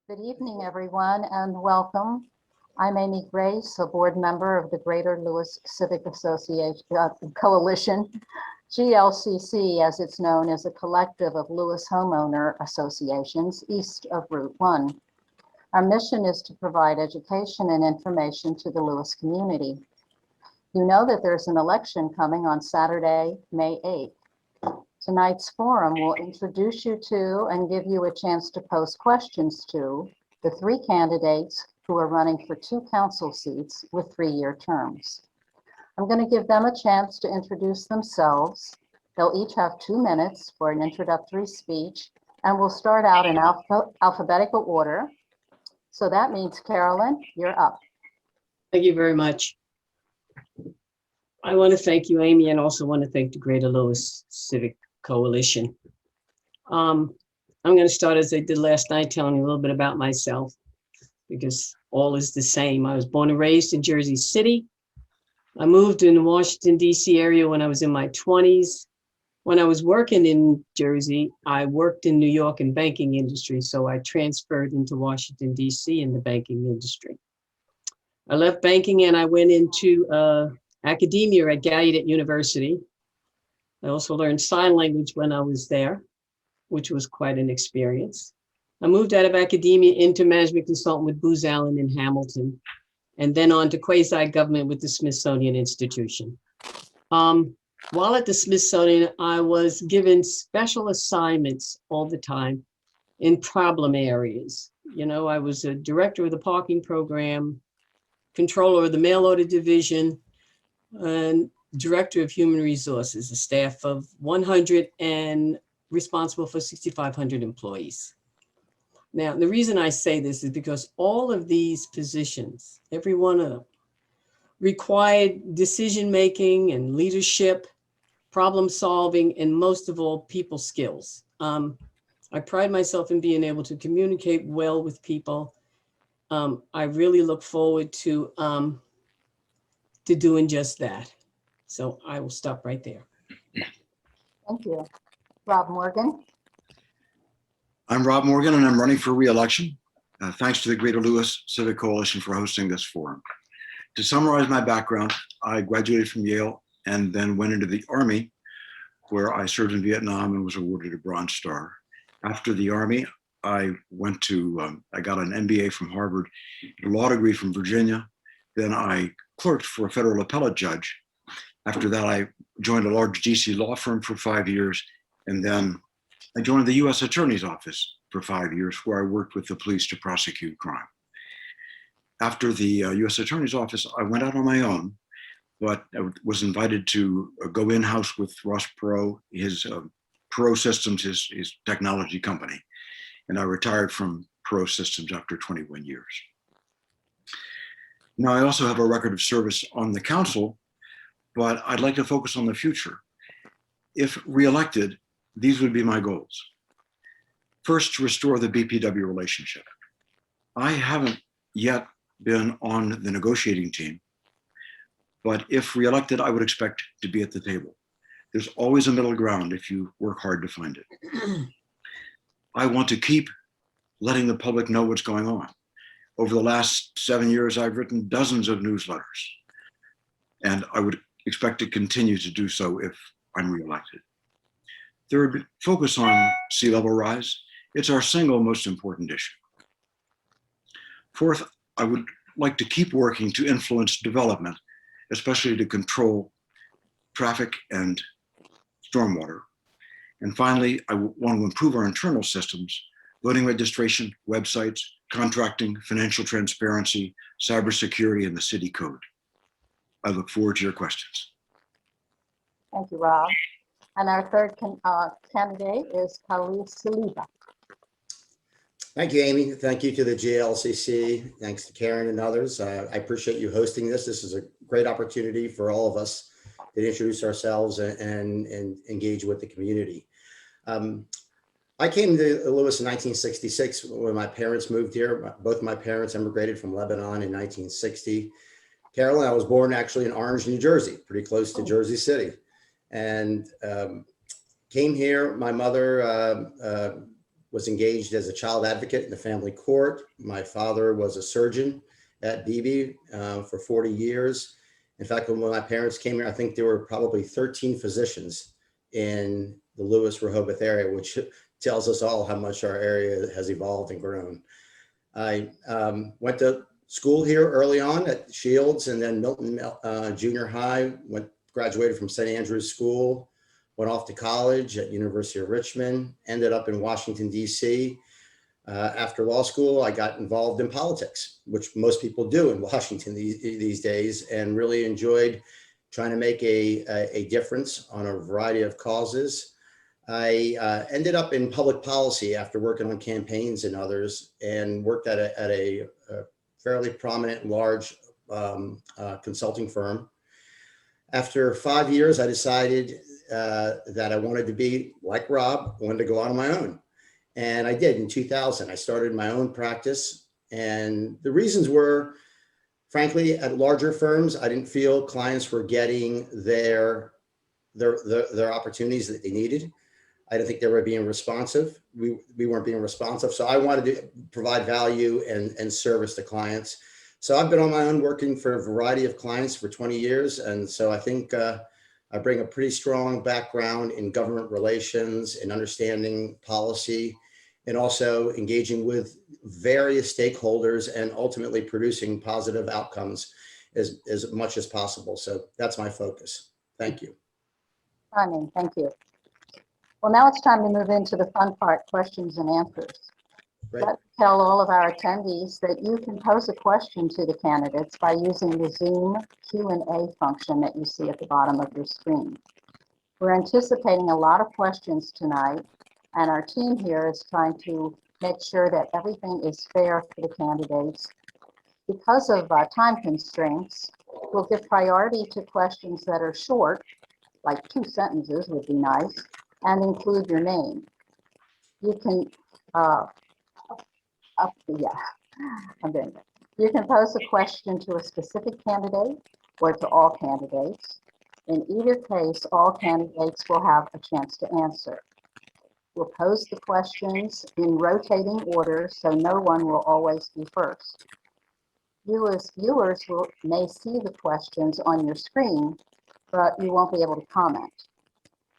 Good evening, everyone, and welcome. I'm Amy Grace, a board member of the Greater Lewes Civic Association Coalition. GLCC, as it's known, is a collective of Lewes homeowner associations east of Route 1. Our mission is to provide education and information to the Lewes community. You know that there's an election coming on Saturday, May 8th. Tonight's forum will introduce you to and give you a chance to pose questions to the three candidates who are running for 2 council seats with 3-year terms. I'm going to give them a chance to introduce themselves. They'll each have 2 minutes for an introductory speech, and we'll start out in alphabetical order. So that means, Carolyn, you're up. Thank you very much. I want to thank you, Amy, and also want to thank the Greater Lewes Civic Coalition. I'm going to start as I did last night, telling you a little bit about myself, because all is the same. I was born and raised in Jersey City. I moved in the Washington, D.C. area when I was in my 20s. When I was working in Jersey, I worked in New York in banking industry, so I transferred into Washington, D.C. in the banking industry. I left banking and I went into academia at Gallaudet University. I also learned sign language when I was there, which was quite an experience. I moved out of academia into management consultant with Booz Allen in Hamilton, and then on to quasi-government with the Smithsonian Institution. While at the Smithsonian, I was given special assignments all the time in problem areas. You know, I was a director of the parking program, controller of the mail order division, and director of human resources, a staff of 100 and responsible for 6,500 employees. Now, the reason I say this is because all of these positions, every one of them, required decision-making and leadership, problem solving, and most of all, people skills. I pride myself in being able to communicate well with people. I really look forward to doing just that. So I will stop right there. Thank you. Rob Morgan. I'm Rob Morgan, and I'm running for re-election. Thanks to the Greater Lewes Civic Coalition for hosting this forum. To summarize my background, I graduated from Yale and then went into the Army, where I served in Vietnam and was awarded a Bronze Star. After the Army, I got an MBA from Harvard, a law degree from Virginia. Then I clerked for a federal appellate judge. After that, I joined a large DC law firm for 5 years, and then I joined the US Attorney's Office for 5 years, where I worked with the police to prosecute crime. After the US Attorney's Office, I went out on my own, but I was invited to go in-house with Ross Perot, his Perot Systems, his technology company. And I retired from Perot Systems after 21 years. Now, I also have a record of service on the council, but I'd like to focus on the future. If reelected, these would be my goals. First, to restore the BPW relationship. I haven't yet been on the negotiating team, but if reelected, I would expect to be at the table. There's always a middle ground if you work hard to find it. I want to keep letting the public know what's going on. Over the last 7 years, I've written dozens of newsletters, and I would expect to continue to do so if I'm reelected. Third, focus on sea level rise. It's our single most important issue. Fourth, I would like to keep working to influence development, especially to control traffic and stormwater. And finally, I want to improve our internal systems, voting registration, websites, contracting, financial transparency, cybersecurity, and the city code. I look forward to your questions. Thank you, Rob. And our third candidate is Paulie Silva. Thank you, Amy. Thank you to the GLCC. Thanks to Karen and others. I appreciate you hosting this. This is a great opportunity for all of us to introduce ourselves and engage with the community. I came to Lewes in 1966 when my parents moved here. Both my parents immigrated from Lebanon in 1960. Carolyn, I was born actually in Orange, New Jersey, pretty close to Jersey City. And came here. My mother was engaged as a child advocate in the family court. My father was a surgeon at Beebe for 40 years. In fact, when my parents came here, I think there were probably 13 physicians in the Lewes, Rehoboth area, which tells us all how much our area has evolved and grown. I went to school here early on at Shields and then Milton Junior High, graduated from St. Andrew's School, went off to college at University of Richmond, ended up in Washington, D.C. After law school, I got involved in politics, which most people do in Washington these days, and really enjoyed trying to make a difference on a variety of causes. I ended up in public policy after working on campaigns and others, and worked at a fairly prominent and large consulting firm. After 5 years, I decided that I wanted to be like Rob, wanted to go out on my own. And I did in 2000. I started my own practice. And the reasons were, frankly, at larger firms, I didn't feel clients were getting their opportunities that they needed. I didn't think they were being responsive. We weren't being responsive. So I wanted to provide value and service to clients. So I've been on my own working for a variety of clients for 20 years. And so I think I bring a pretty strong background in government relations and understanding policy, and also engaging with various stakeholders and ultimately producing positive outcomes as much as possible. So that's my focus. Thank you. Simon, thank you. Well, now it's time to move into the fun part, questions and answers. Great. Let's tell all of our attendees that you can pose a question to the candidates by using the Zoom Q&A function that you see at the bottom of your screen. We're anticipating a lot of questions tonight, and our team here is trying to make sure that everything is fair for the candidates. Because of time constraints, we'll give priority to questions that are short, like 2 sentences would be nice, and include your name. You can, You can pose a question to a specific candidate or to all candidates. In either case, all candidates will have a chance to answer. We'll pose the questions in rotating order, so no one will always be first. Viewers may see the questions on your screen, but you won't be able to comment.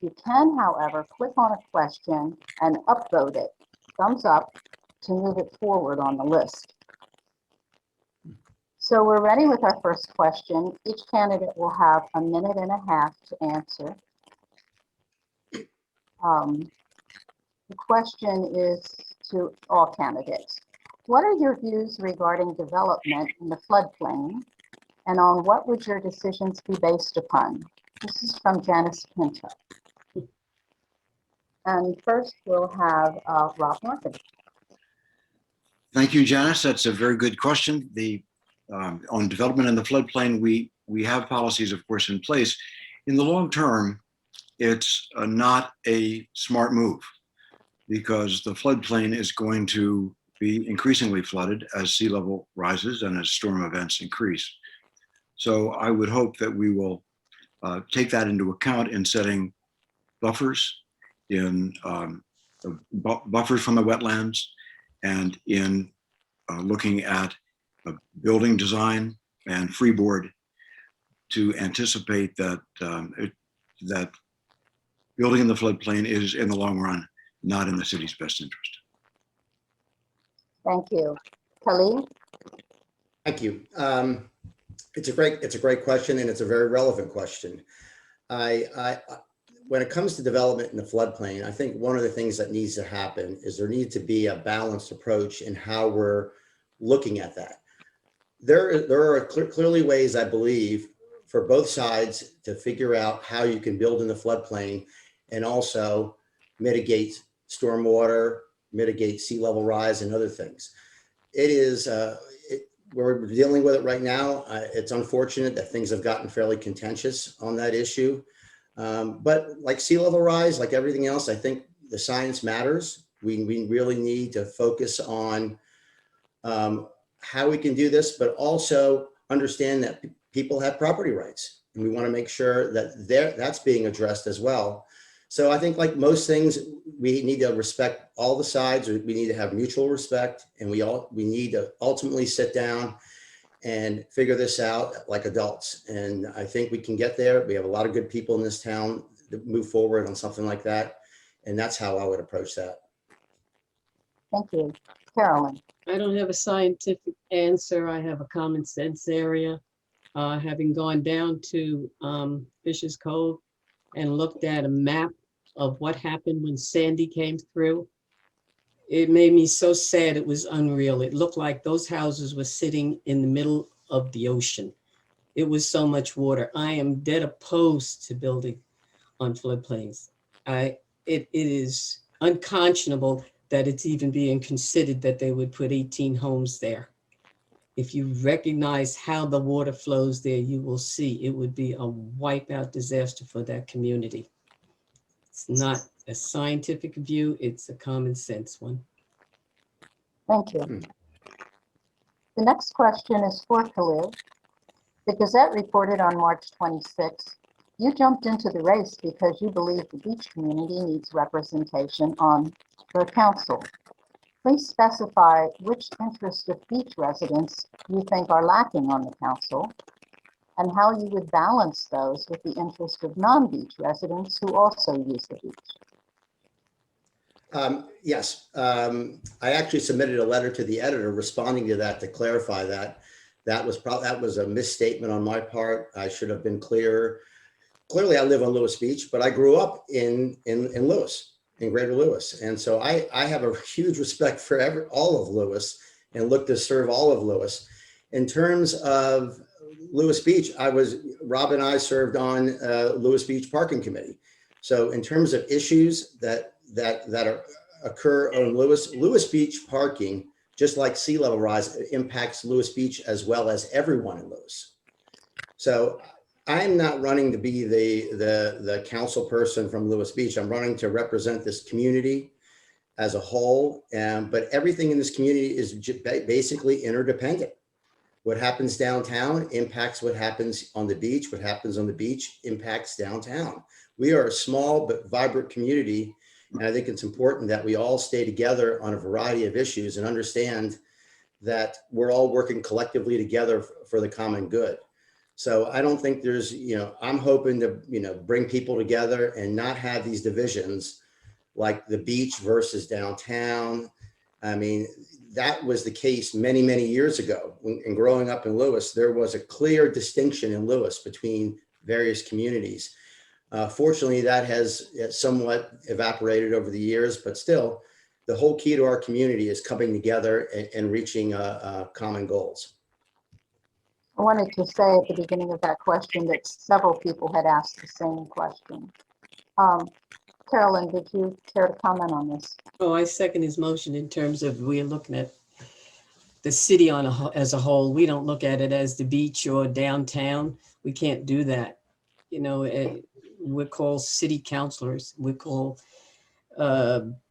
You can, however, click on a question and upvote it, thumbs up, to move it forward on the list. So we're ready with our first question. Each candidate will have 1.5 minutes to answer. The question is to all candidates. What are your views regarding development in the floodplain, and on what would your decisions be based upon? This is from Janice Pinto. And first we'll have Rob Morgan. Thank you, Janice. That's a very good question. On development in the floodplain, we have policies, of course, in place. In the long term, it's not a smart move, because the floodplain is going to be increasingly flooded as sea level rises and as storm events increase. So I would hope that we will take that into account in setting buffers, in buffers from the wetlands, and in looking at building design and freeboard to anticipate that that building in the floodplain is, in the long run, not in the city's best interest. Thank you. Khalid? Thank you. It's a great question, and it's a very relevant question. When it comes to development in the floodplain, I think one of the things that needs to happen is there needs to be a balanced approach in how we're looking at that. There are clearly ways, I believe, for both sides to figure out how you can build in the floodplain and also mitigate stormwater, mitigate sea level rise, and other things. It is, we're dealing with it right now. It's unfortunate that things have gotten fairly contentious on that issue. But like sea level rise, like everything else, I think the science matters. We really need to focus on how we can do this, but also understand that people have property rights. And we want to make sure that that's being addressed as well. So I think like most things, we need to respect all the sides, or we need to have mutual respect, and we need to ultimately sit down and figure this out like adults. And I think we can get there. We have a lot of good people in this town to move forward on something like that. And that's how I would approach that. Thank you. Carolyn? I don't have a scientific answer. I have a common sense area. Having gone down to Fisher's Cove and looked at a map of what happened when Sandy came through, it made me so sad. It was unreal. It looked like those houses were sitting in the middle of the ocean. It was so much water. I am dead opposed to building on floodplains. It is unconscionable that it's even being considered that they would put 18 homes there. If you recognize how the water flows there, you will see it would be a wipeout disaster for that community. It's not a scientific view, it's a common sense one. Thank you. The next question is for Khalil. The Gazette reported on March 26th, you jumped into the race because you believe the beach community needs representation on the council. Please specify which interests of beach residents you think are lacking on the council, and how you would balance those with the interest of non-beach residents who also use the beach. Yes, I actually submitted a letter to the editor responding to that to clarify that. That was a misstatement on my part. I should have been clearer. Clearly, I live on Lewes Beach, but I grew up in Lewes, in Greater Lewes, and so I have a huge respect for all of Lewes and look to serve all of Lewes. In terms of Lewes Beach, Rob and I served on Lewes Beach Parking Committee. So in terms of issues that occur on Lewes Beach parking, just like sea level rise, impacts Lewes Beach as well as everyone in Lewes. So I'm not running to be the council person from Lewes Beach. I'm running to represent this community as a whole. But everything in this community is basically interdependent. What happens downtown impacts what happens on the beach. What happens on the beach impacts downtown. We are a small but vibrant community. And I think it's important that we all stay together on a variety of issues and understand that we're all working collectively together for the common good. So I don't think there's, I'm hoping to, bring people together and not have these divisions like the beach versus downtown. I mean, that was the case many, many years ago. And growing up in Lewes, there was a clear distinction in Lewes between various communities. Fortunately, that has somewhat evaporated over the years, but still, the whole key to our community is coming together and reaching common goals. I wanted to say at the beginning of that question that several people had asked the same question. Carolyn, did you care to comment on this? Oh, I second his motion in terms of we're looking at the city as a whole. We don't look at it as the beach or downtown. We can't do that. We're called city councilors. We're called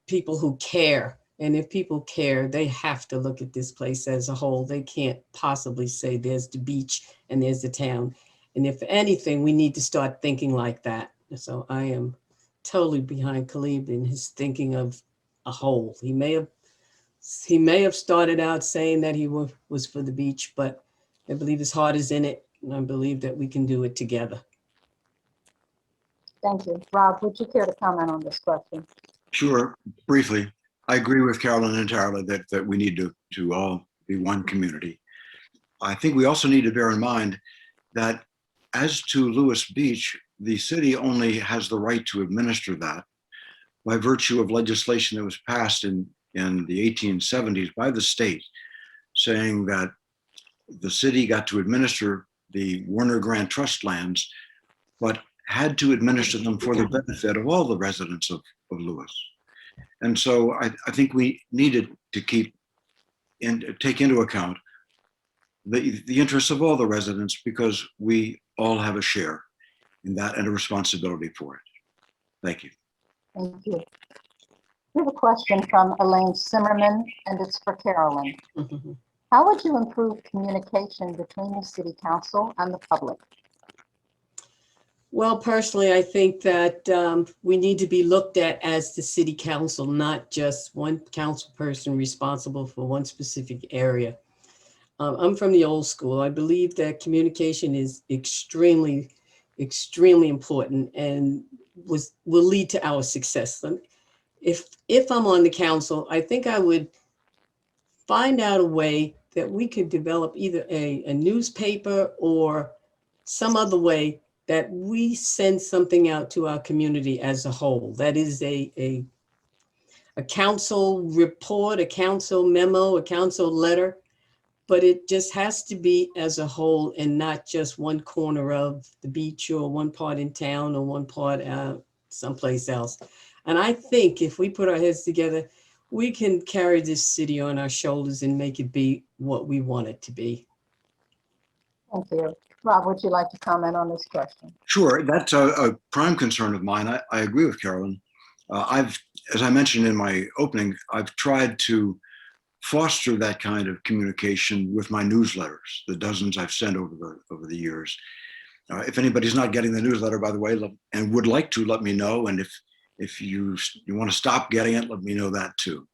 people who care. And if people care, they have to look at this place as a whole. They can't possibly say there's the beach and there's the town. And if anything, we need to start thinking like that. So I am totally behind Khalid in his thinking of a whole. He may have started out saying that he was for the beach, but I believe his heart is in it. And I believe that we can do it together. Thank you. Rob, would you care to comment on this question? Sure, briefly. I agree with Carolyn entirely that we need to all be one community. I think we also need to bear in mind that as to Lewes Beach, the city only has the right to administer that by virtue of legislation that was passed in the 1870s by the state, saying that the city got to administer the Warner Grant Trust lands, but had to administer them for the benefit of all the residents of Lewes. And so I think we needed to take into account the interests of all the residents, because we all have a share in that and a responsibility for it. Thank you. Thank you. We have a question from Elaine Zimmerman, and it's for Carolyn. How would you improve communication between the city council and the public? Well, personally, I think that we need to be looked at as the city council, not just one council person responsible for one specific area. I'm from the old school. I believe that communication is extremely, extremely important and will lead to our success. If I'm on the council, I think I would find out a way that we could develop either a newspaper or some other way that we send something out to our community as a whole. That is a council report, a council memo, a council letter, but it just has to be as a whole and not just one corner of the beach or one part in town or one part someplace else. And I think if we put our heads together, we can carry this city on our shoulders and make it be what we want it to be. Thank you. Rob, would you like to comment on this question? Sure, that's a prime concern of mine. I agree with Carolyn. As I mentioned in my opening, I've tried to foster that kind of communication with my newsletters, the dozens I've sent over the years. If anybody's not getting the newsletter, by the way, and would like to, let me know. And if you want to stop getting it, let me know that too.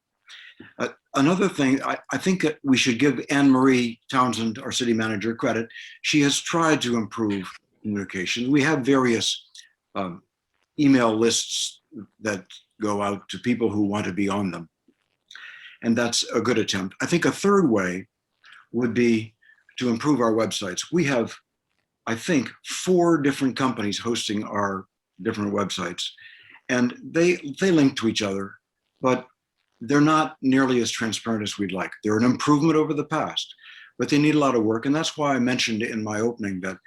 Another thing, I think that we should give Anne Marie Townsend, our city manager, credit. She has tried to improve communication. We have various email lists that go out to people who want to be on them. And that's a good attempt. I think a third way would be to improve our websites. We have, I think, 4 different companies hosting our different websites, and they link to each other, but they're not nearly as transparent as we'd like. They're an improvement over the past, but they need a lot of work. And that's why I mentioned in my opening that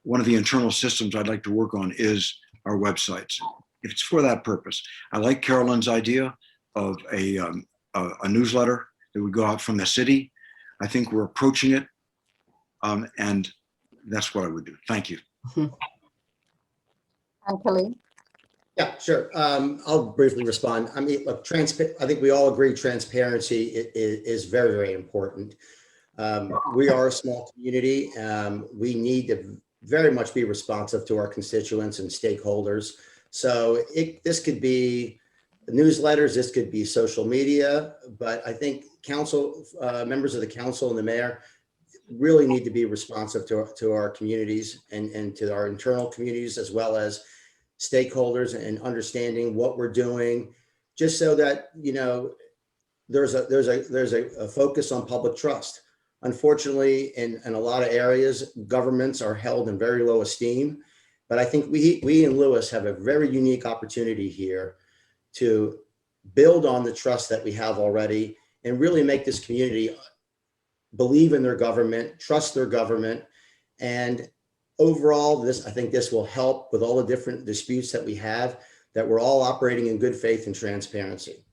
one of the internal systems I'd like to work on is our websites. If it's for that purpose. I like Carolyn's idea of a newsletter that would go out from the city. I think we're approaching it, and that's what I would do. Thank you. And Khalid? Yeah, sure. I'll briefly respond. I mean, look, I think we all agree transparency is very, very important. We are a small community. We need to very much be responsive to our constituents and stakeholders. So this could be newsletters, this could be social media, but I think council members of the council and the mayor really need to be responsive to our communities and to our internal communities, as well as stakeholders, and understanding what we're doing, just so that, you know, there's a focus on public trust. Unfortunately, in a lot of areas, governments are held in very low esteem, but I think we in Lewes have a very unique opportunity here to build on the trust that we have already and really make this community believe in their government, trust their government. And overall, I think this will help with all the different disputes that we have, that we're all operating in good faith and transparency.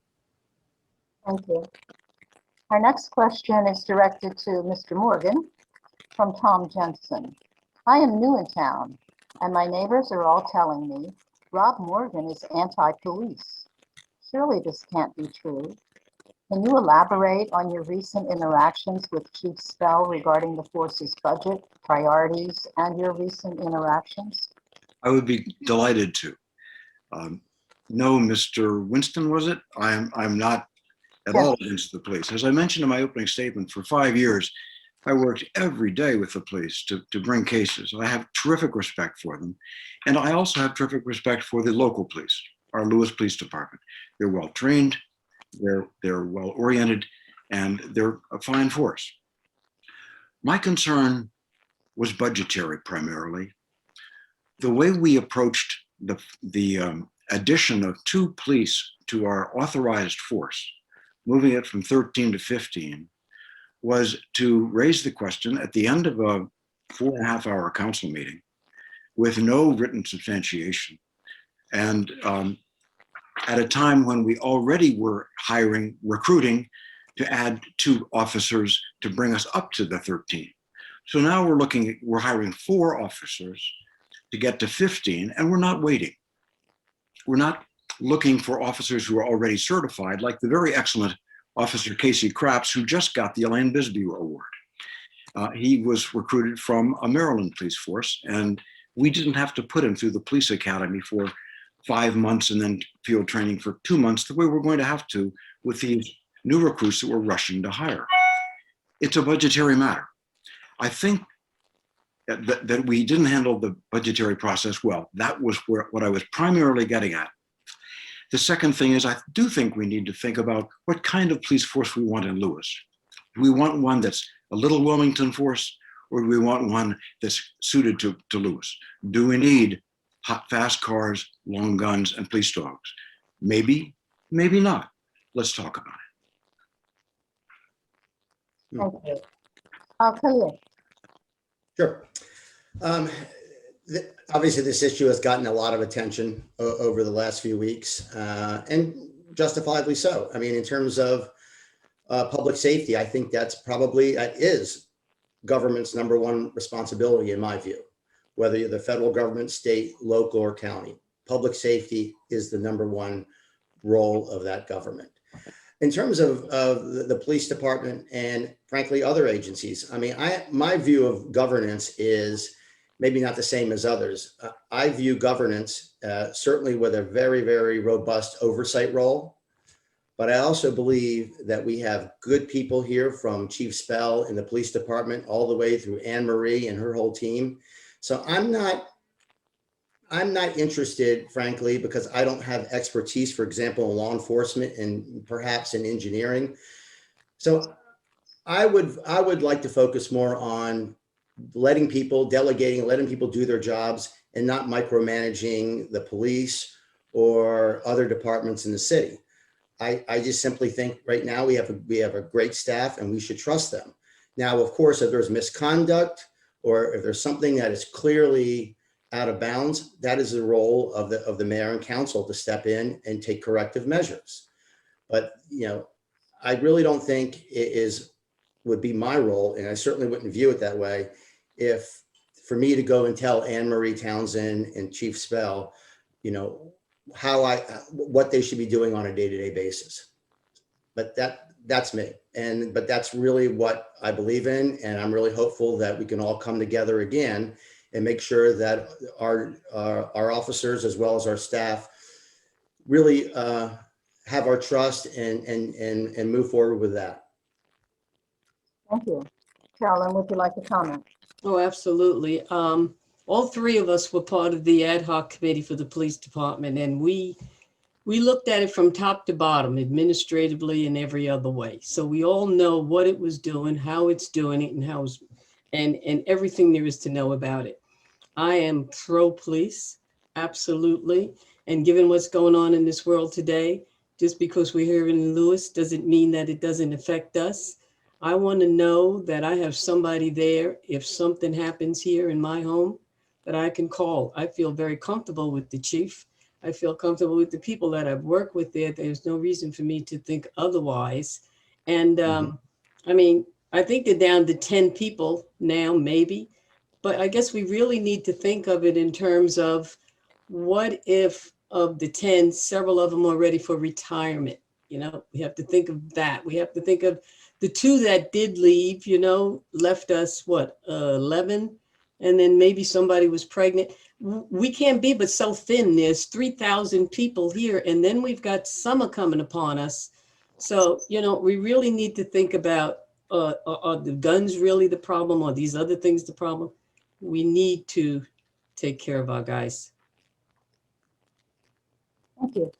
Thank you. Our next question is directed to Mr. Morgan from Tom Jensen. I am new in town, and my neighbors are all telling me Rob Morgan is anti-police. Surely this can't be true. Can you elaborate on your recent interactions with Chief Spell regarding the force's budget, priorities, and your recent interactions? I would be delighted to. No, Mr. Winston, was it? I'm not at all against the police. As I mentioned in my opening statement, for 5 years, I worked every day with the police to bring cases. I have terrific respect for them. And I also have terrific respect for the local police, our Lewes Police Department. They're well trained, they're well oriented, and they're a fine force. My concern was budgetary primarily. The way we approached the addition of 2 police to our authorized force, moving it from 13 to 15, was to raise the question at the end of a 4.5-hour council meeting with no written substantiation. And at a time when we already were recruiting to add 2 officers to bring us up to the 13. So now we're hiring 4 officers to get to 15, and we're not waiting. We're not looking for officers who are already certified, like the very excellent Officer Casey Craps, who just got the Elaine Bisbee Award. He was recruited from a Maryland police force, and we didn't have to put him through the police academy for 5 months and then field training for 2 months, the way we're going to have to with these new recruits that we're rushing to hire. It's a budgetary matter. I think that we didn't handle the budgetary process well. That was what I was primarily getting at. The second thing is, I do think we need to think about what kind of police force we want in Lewes. Do we want one that's a little Wilmington force, or do we want one that's suited to Lewes? Do we need hot, fast cars, long guns, and police dogs? Maybe, maybe not. Let's talk about it. Thank you. Khalil. Sure. Obviously, this issue has gotten a lot of attention over the last few weeks, and justifiably so. I mean, in terms of public safety, I think that is government's number one responsibility, in my view. Whether you're the federal government, state, local, or county, public safety is the number one role of that government. In terms of the police department and frankly other agencies, I mean, my view of governance is maybe not the same as others. I view governance certainly with a very, very robust oversight role, but I also believe that we have good people here, from Chief Spell in the police department all the way through Anne Marie and her whole team. So I'm not interested, frankly, because I don't have expertise, for example, in law enforcement and perhaps in engineering. So I would like to focus more on letting people do their jobs and not micromanaging the police or other departments in the city. I just simply think right now we have a great staff and we should trust them. Now, of course, if there's misconduct or if there's something that is clearly out of bounds, that is the role of the mayor and council to step in and take corrective measures. But, you know, I really don't think would be my role, and I certainly wouldn't view it that way, if for me to go and tell Anne Marie Townsend and Chief Spell, you know, what they should be doing on a day-to-day basis. But that's me. But that's really what I believe in. And I'm really hopeful that we can all come together again and make sure that our officers, as well as our staff, really have our trust and move forward with that. Thank you. Carolyn, would you like to comment? Oh, absolutely. All three of us were part of the ad hoc committee for the police department, and we looked at it from top to bottom, administratively and every other way. So we all know what it was doing, how it's doing it, and everything there is to know about it. I am pro-police, absolutely. And given what's going on in this world today, just because we're here in Lewes doesn't mean that it doesn't affect us. I want to know that I have somebody there if something happens here in my home that I can call. I feel very comfortable with the chief. I feel comfortable with the people that I've worked with there. There's no reason for me to think otherwise. And I mean, I think they're down to 10 people now, maybe. But I guess we really need to think of it in terms of what if of the 10, several of them are ready for retirement. You know, we have to think of that. We have to think of the 2 that did leave, you know, left us, 11? And then maybe somebody was pregnant. We can't be but so thin. There's 3,000 people here. And then we've got summer coming upon us. So, you know, we really need to think about, are the guns really the problem? Or these other things the problem? We need to take care of our guys. Thank you.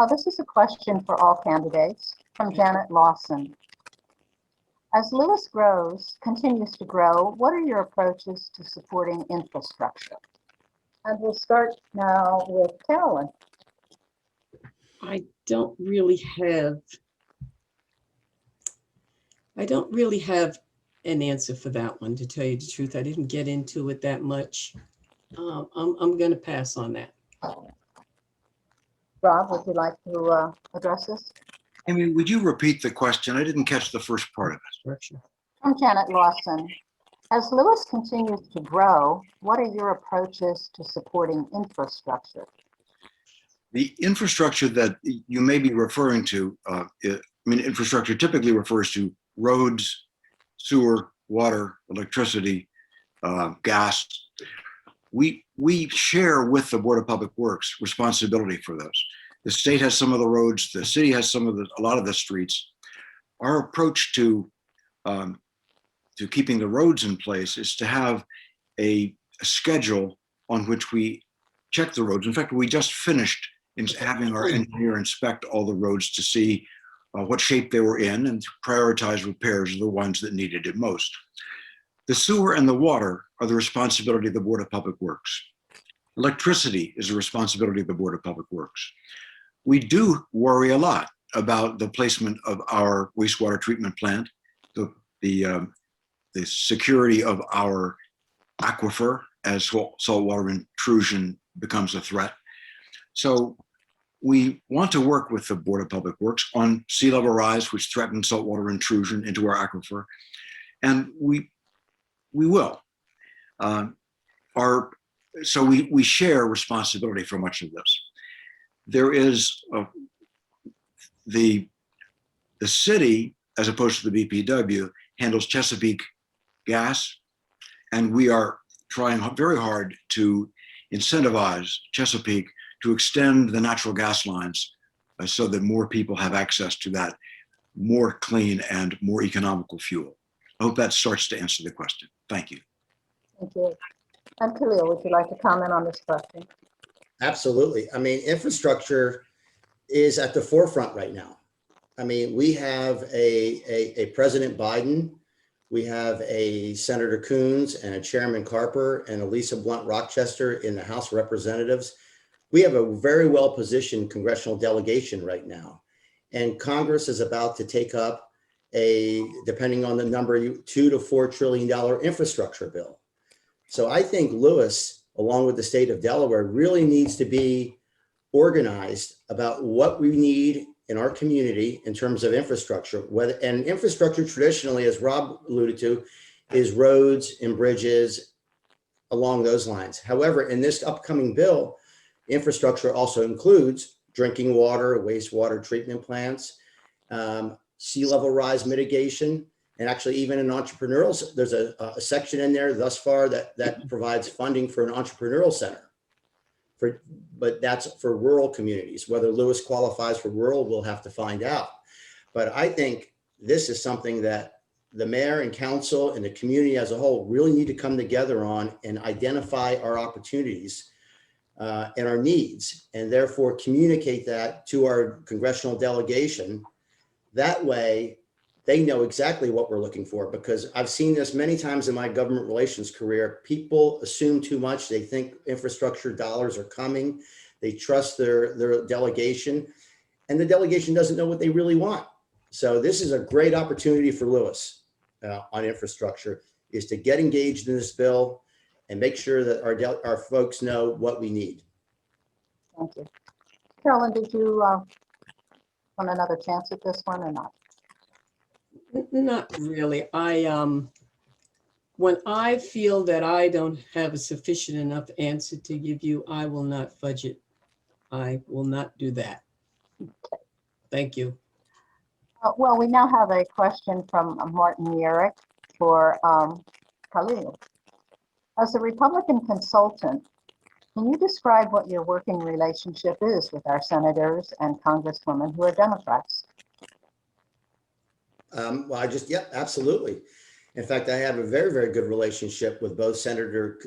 This is a question for all candidates from Janet Lawson. As Lewes continues to grow, what are your approaches to supporting infrastructure? And we'll start now with Carolyn. I don't really have an answer for that one, to tell you the truth. I didn't get into it that much. I'm going to pass on that. Rob, would you like to address this? Amy, would you repeat the question? I didn't catch the first part of it. From Janet Lawson. As Lewes continues to grow, what are your approaches to supporting infrastructure? The infrastructure that you may be referring to, infrastructure typically refers to roads, sewer, water, electricity, gas. We share with the Board of Public Works responsibility for those. The state has some of the roads, the city has a lot of the streets. Our approach to keeping the roads in place is to have a schedule on which we check the roads. In fact, we just finished having our engineer inspect all the roads to see what shape they were in and to prioritize repairs of the ones that needed it most. The sewer and the water are the responsibility of the Board of Public Works. Electricity is the responsibility of the Board of Public Works. We do worry a lot about the placement of our wastewater treatment plant, the security of our aquifer as saltwater intrusion becomes a threat. So we want to work with the Board of Public Works on sea level rise, which threatens saltwater intrusion into our aquifer. And we will. So we share responsibility for much of this. There is the city, as opposed to the BPW, handles Chesapeake gas, and we are trying very hard to incentivize Chesapeake to extend the natural gas lines so that more people have access to that more clean and more economical fuel. I hope that starts to answer the question. Thank you. Thank you. And Khalil, would you like to comment on this question? Absolutely. I mean, infrastructure is at the forefront right now. I mean, we have a President Biden, we have a Senator Coons and a Chairman Carper and a Lisa Blunt Rochester in the House of Representatives. We have a very well-positioned congressional delegation right now. And Congress is about to take up depending on the number, $2 to $4 trillion infrastructure bill. So I think Lewes, along with the state of Delaware, really needs to be organized about what we need in our community in terms of infrastructure. And infrastructure traditionally, as Rob alluded to, is roads and bridges along those lines. However, in this upcoming bill, infrastructure also includes drinking water, wastewater treatment plants, sea level rise mitigation, and actually even in entrepreneurial, there's a section in there thus far that provides funding for an entrepreneurial center. But that's for rural communities. Whether Lewes qualifies for rural, we'll have to find out. But I think this is something that the mayor and council and the community as a whole really need to come together on and identify our opportunities and our needs, and therefore communicate that to our congressional delegation. That way, they know exactly what we're looking for, because I've seen this many times in my government relations career. People assume too much. They think infrastructure dollars are coming. They trust their delegation, and the delegation doesn't know what they really want. So this is a great opportunity for Lewes on infrastructure, is to get engaged in this bill and make sure that our folks know what we need. Thank you. Carolyn, did you want another chance at this one or not? Not really. When I feel that I don't have a sufficient enough answer to give you, I will not fudge it. I will not do that. Thank you. Well, we now have a question from Martin Yerrick for Khalil. As a Republican consultant, can you describe what your working relationship is with our senators and congresswomen who are Democrats? Well, absolutely. In fact, I have a very, very good relationship with both Senator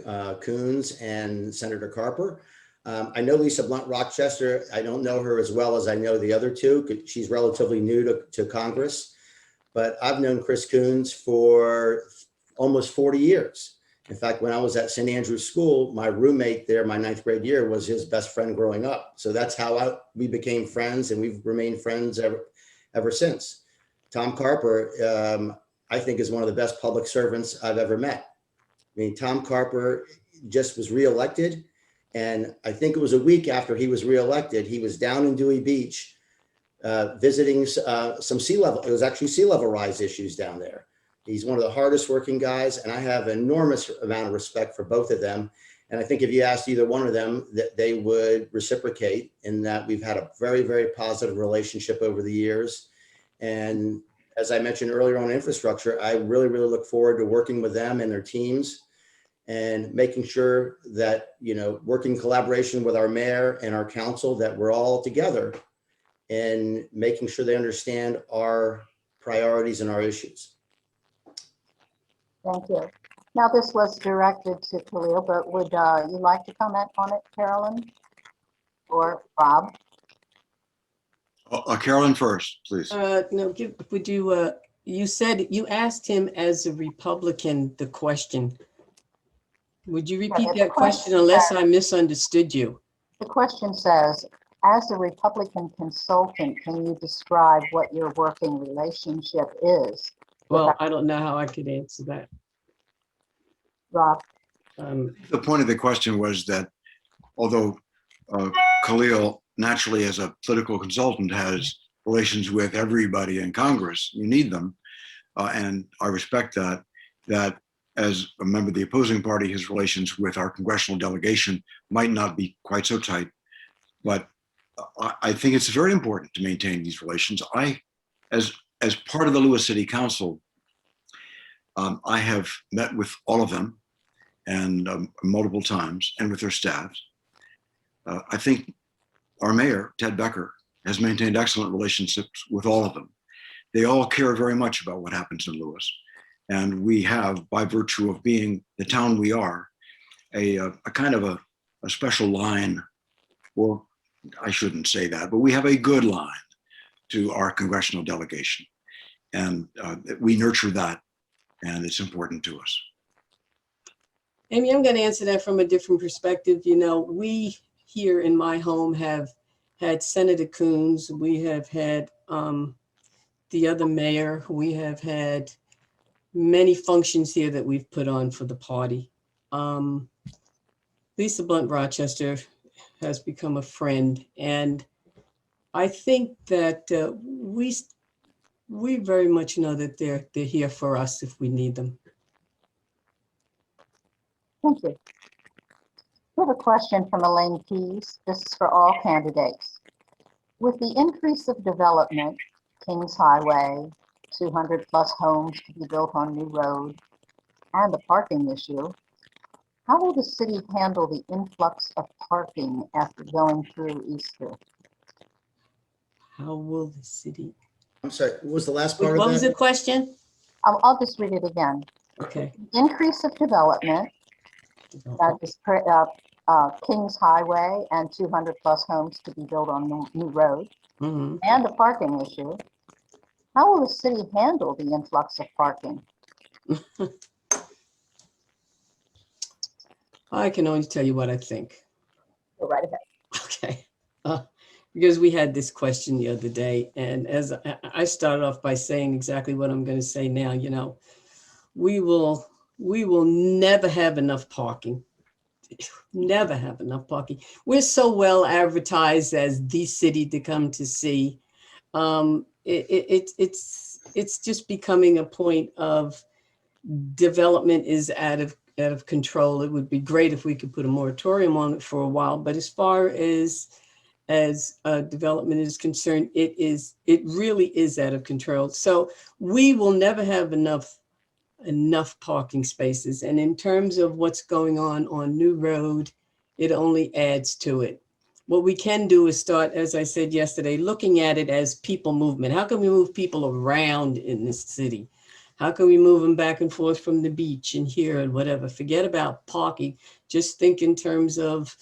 Coons and Senator Carper. I know Lisa Blunt Rochester. I don't know her as well as I know the other two. She's relatively new to Congress, but I've known Chris Coons for almost 40 years. In fact, when I was at St. Andrew's School, my roommate there, my 9th grade year, was his best friend growing up. So that's how we became friends, and we've remained friends ever since. Tom Carper, I think, is one of the best public servants I've ever met. I mean, Tom Carper just was reelected, and I think it was a week after he was reelected, he was down in Dewey Beach visiting some sea level. It was actually sea level rise issues down there. He's one of the hardest working guys, and I have an enormous amount of respect for both of them. And I think if you asked either one of them, that they would reciprocate, in that we've had a very, very positive relationship over the years. And as I mentioned earlier on infrastructure, I really, really look forward to working with them and their teams and making sure that, working in collaboration with our mayor and our council, that we're all together and making sure they understand our priorities and our issues. Thank you. Now, this was directed to Khalil, but would you like to comment on it, Carolyn or Rob? Carolyn first, please. No, would you, you said, you asked him as a Republican the question. Would you repeat the that question unless I misunderstood you? The question says, as a Republican consultant, can you describe what your working relationship is? Well, I don't know how I could answer that. Rob? The point of the question was that although Khalil naturally as a political consultant has relations with everybody in Congress, you need them, and I respect that, that as a member of the opposing party, his relations with our congressional delegation might not be quite so tight, but I think it's very important to maintain these relations. As part of the Lewes City Council, I have met with all of them and multiple times, and with their staffs. I think our mayor, Ted Becker, has maintained excellent relationships with all of them. They all care very much about what happens in Lewes. And we have, by virtue of being the town we are, a kind of a special line, or I shouldn't say that, but we have a good line to our congressional delegation. And we nurture that, and it's important to us. Amy, I'm going to answer that from a different perspective. We here in my home have had Senator Coons. We have had the other mayor. We have had many functions here that we've put on for the party. Lisa Blunt Rochester has become a friend. And I think that we very much know that they're here for us if we need them. Thank you. We have a question from Elaine Keys. This is for all candidates. With the increase of development, Kings Highway, 200 plus homes to be built on New Road, and the parking issue, how will the city handle the influx of parking after going through Easter? How will the city? I'm sorry, what was the last part of that? What was the question? I'll just read it again. Okay. Increase of development, that is Kings Highway and 200 plus homes to be built on New Road, Mm-hmm. and the parking issue. How will the city handle the influx of parking? I can only tell you what I think. Go right ahead. Okay. Because we had this question the other day, and as I started off by saying exactly what I'm going to say now, we will never have enough parking. Never have enough parking. We're so well advertised as the city to come to see. It's just becoming a point of development is out of control. It would be great if we could put a moratorium on it for a while, but as far as development is concerned, it really is out of control. So we will never have enough parking spaces. And in terms of what's going on New Road, it only adds to it. What we can do is start, as I said yesterday, looking at it as people movement. How can we move people around in this city? How can we move them back and forth from the beach and here and whatever? Forget about parking. Just think in terms of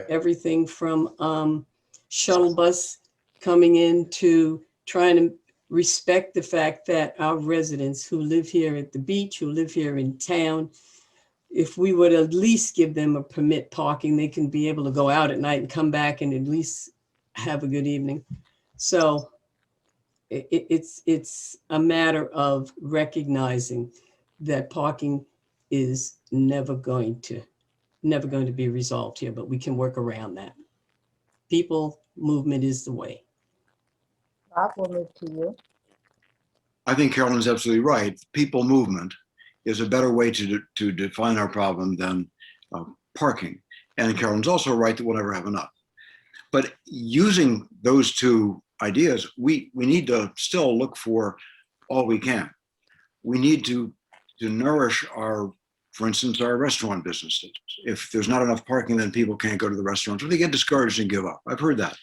everything from shuttle bus coming in to trying to respect the fact that our residents who live here at the beach, who live here in town, if we would at least give them a permit parking, they can be able to go out at night and come back and at least have a good evening. So it's a matter of recognizing that parking is never going to be resolved here, but we can work around that. People movement is the way. Rob, we'll move to you. I think Carolyn's absolutely right. People movement is a better way to define our problem than parking. And Carolyn's also right that we'll never have enough. But using those two ideas, we need to still look for all we can. We need to nourish our For instance, our restaurant businesses. If there's not enough parking, then people can't go to the restaurants, or they get discouraged and give up. I've heard that.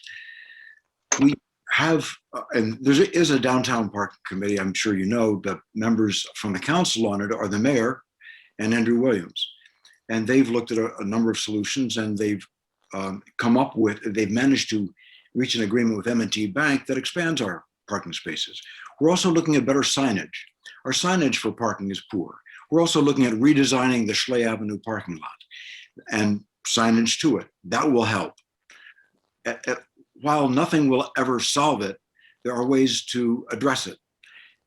We have, and there is a downtown parking committee. I'm sure you know the members from the council on it are the mayor and Andrew Williams. And they've looked at a number of solutions, and they've they've managed to reach an agreement with M&T Bank that expands our parking spaces. We're also looking at better signage. Our signage for parking is poor. We're also looking at redesigning the Schley Avenue parking lot and signage to it. That will help. While nothing will ever solve it, there are ways to address it.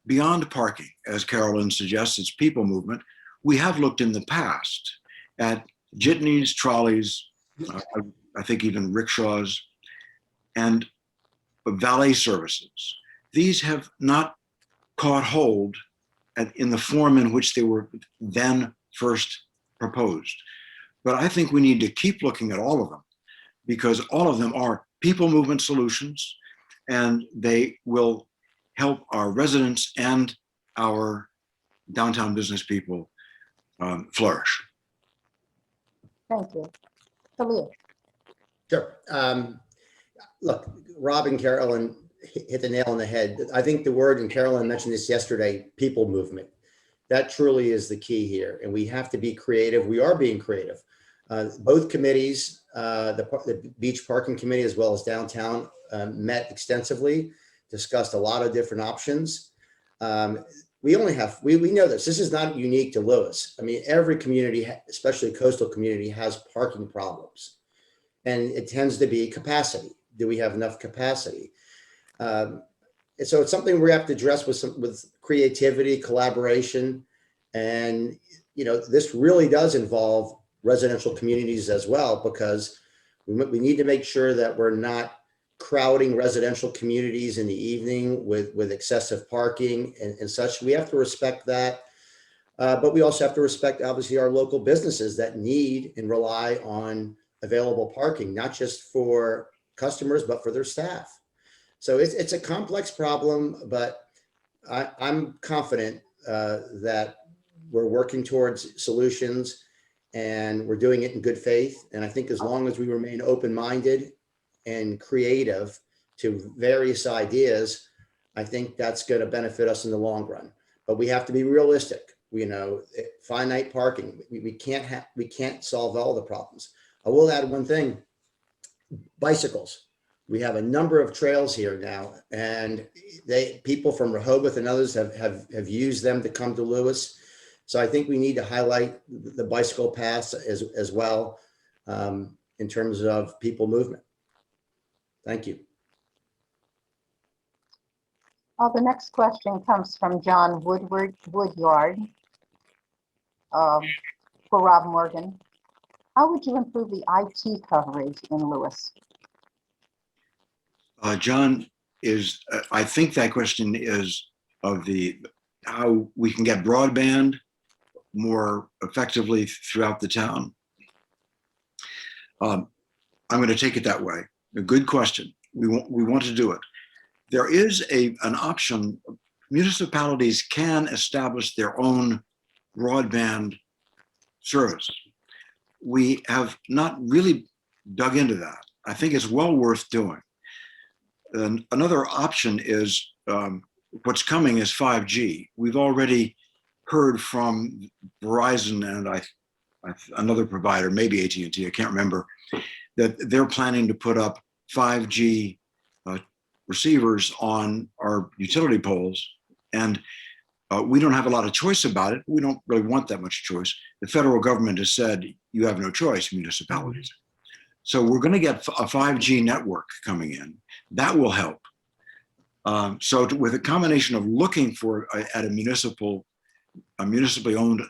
Beyond parking, as Carolyn suggests, it's people movement. We have looked in the past at jitneys, trolleys, I think even rickshaws, and valet services. These have not caught hold in the form in which they were then first proposed. But I think we need to keep looking at all of them, because all of them are people movement solutions, and they will help our residents and our downtown business people flourish. Thank you. Talia. Sure. Look, Rob and Carolyn hit the nail on the head. I think the word, and Carolyn mentioned this yesterday, people movement. That truly is the key here. And we have to be creative. We are being creative. Both committees, the beach parking committee as well as downtown, met extensively, discussed a lot of different options. We know this is not unique to Lewes. I mean, every community, especially coastal community, has parking problems, and it tends to be capacity. Do we have enough capacity? And so it's something we have to address with creativity, collaboration, and this really does involve residential communities as well, because we need to make sure that we're not crowding residential communities in the evening with excessive parking and such. We have to respect that. But we also have to respect, obviously, our local businesses that need and rely on available parking, not just for customers, but for their staff. So it's a complex problem, but I'm confident that we're working towards solutions, and we're doing it in good faith. And I think as long as we remain open-minded and creative to various ideas, I think that's going to benefit us in the long run. But we have to be realistic. Finite parking. We can't solve all the problems. I will add one thing: bicycles. We have a number of trails here now, and people from Rehoboth and others have used them to come to Lewes. So I think we need to highlight the bicycle paths as well, in terms of people movement. Thank you. The next question comes from John Woodyard for Rob Morgan. How would you improve the IT coverage in Lewes? John, I think that question is of how we can get broadband more effectively throughout the town. I'm going to take it that way. A good question. We want to do it. There is an option. Municipalities can establish their own broadband service. We have not really dug into that. I think it's well worth doing. And another option is what's coming is 5G. We've already heard from Verizon and another provider, maybe AT&T, I can't remember, that they're planning to put up 5G receivers on our utility poles. And we don't have a lot of choice about it. We don't really want that much choice. The federal government has said you have no choice, municipalities. So we're going to get a 5G network coming in. That will help. With a combination of looking at a municipally owned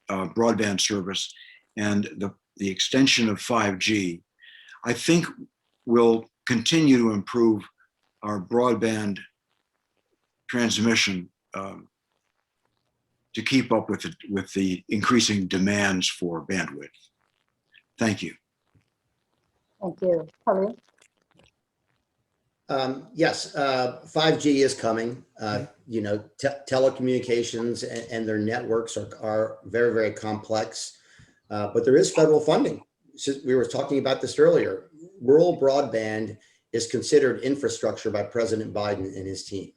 broadband service and the extension of 5G, I think we'll continue to improve our broadband transmission to keep up with the increasing demands for bandwidth. Thank you. Thank you. Paulie? Yes, 5G is coming. You know, telecommunications and their networks are very, very complex. But there is federal funding. So we were talking about this earlier. Rural broadband is considered infrastructure by President Biden and his team.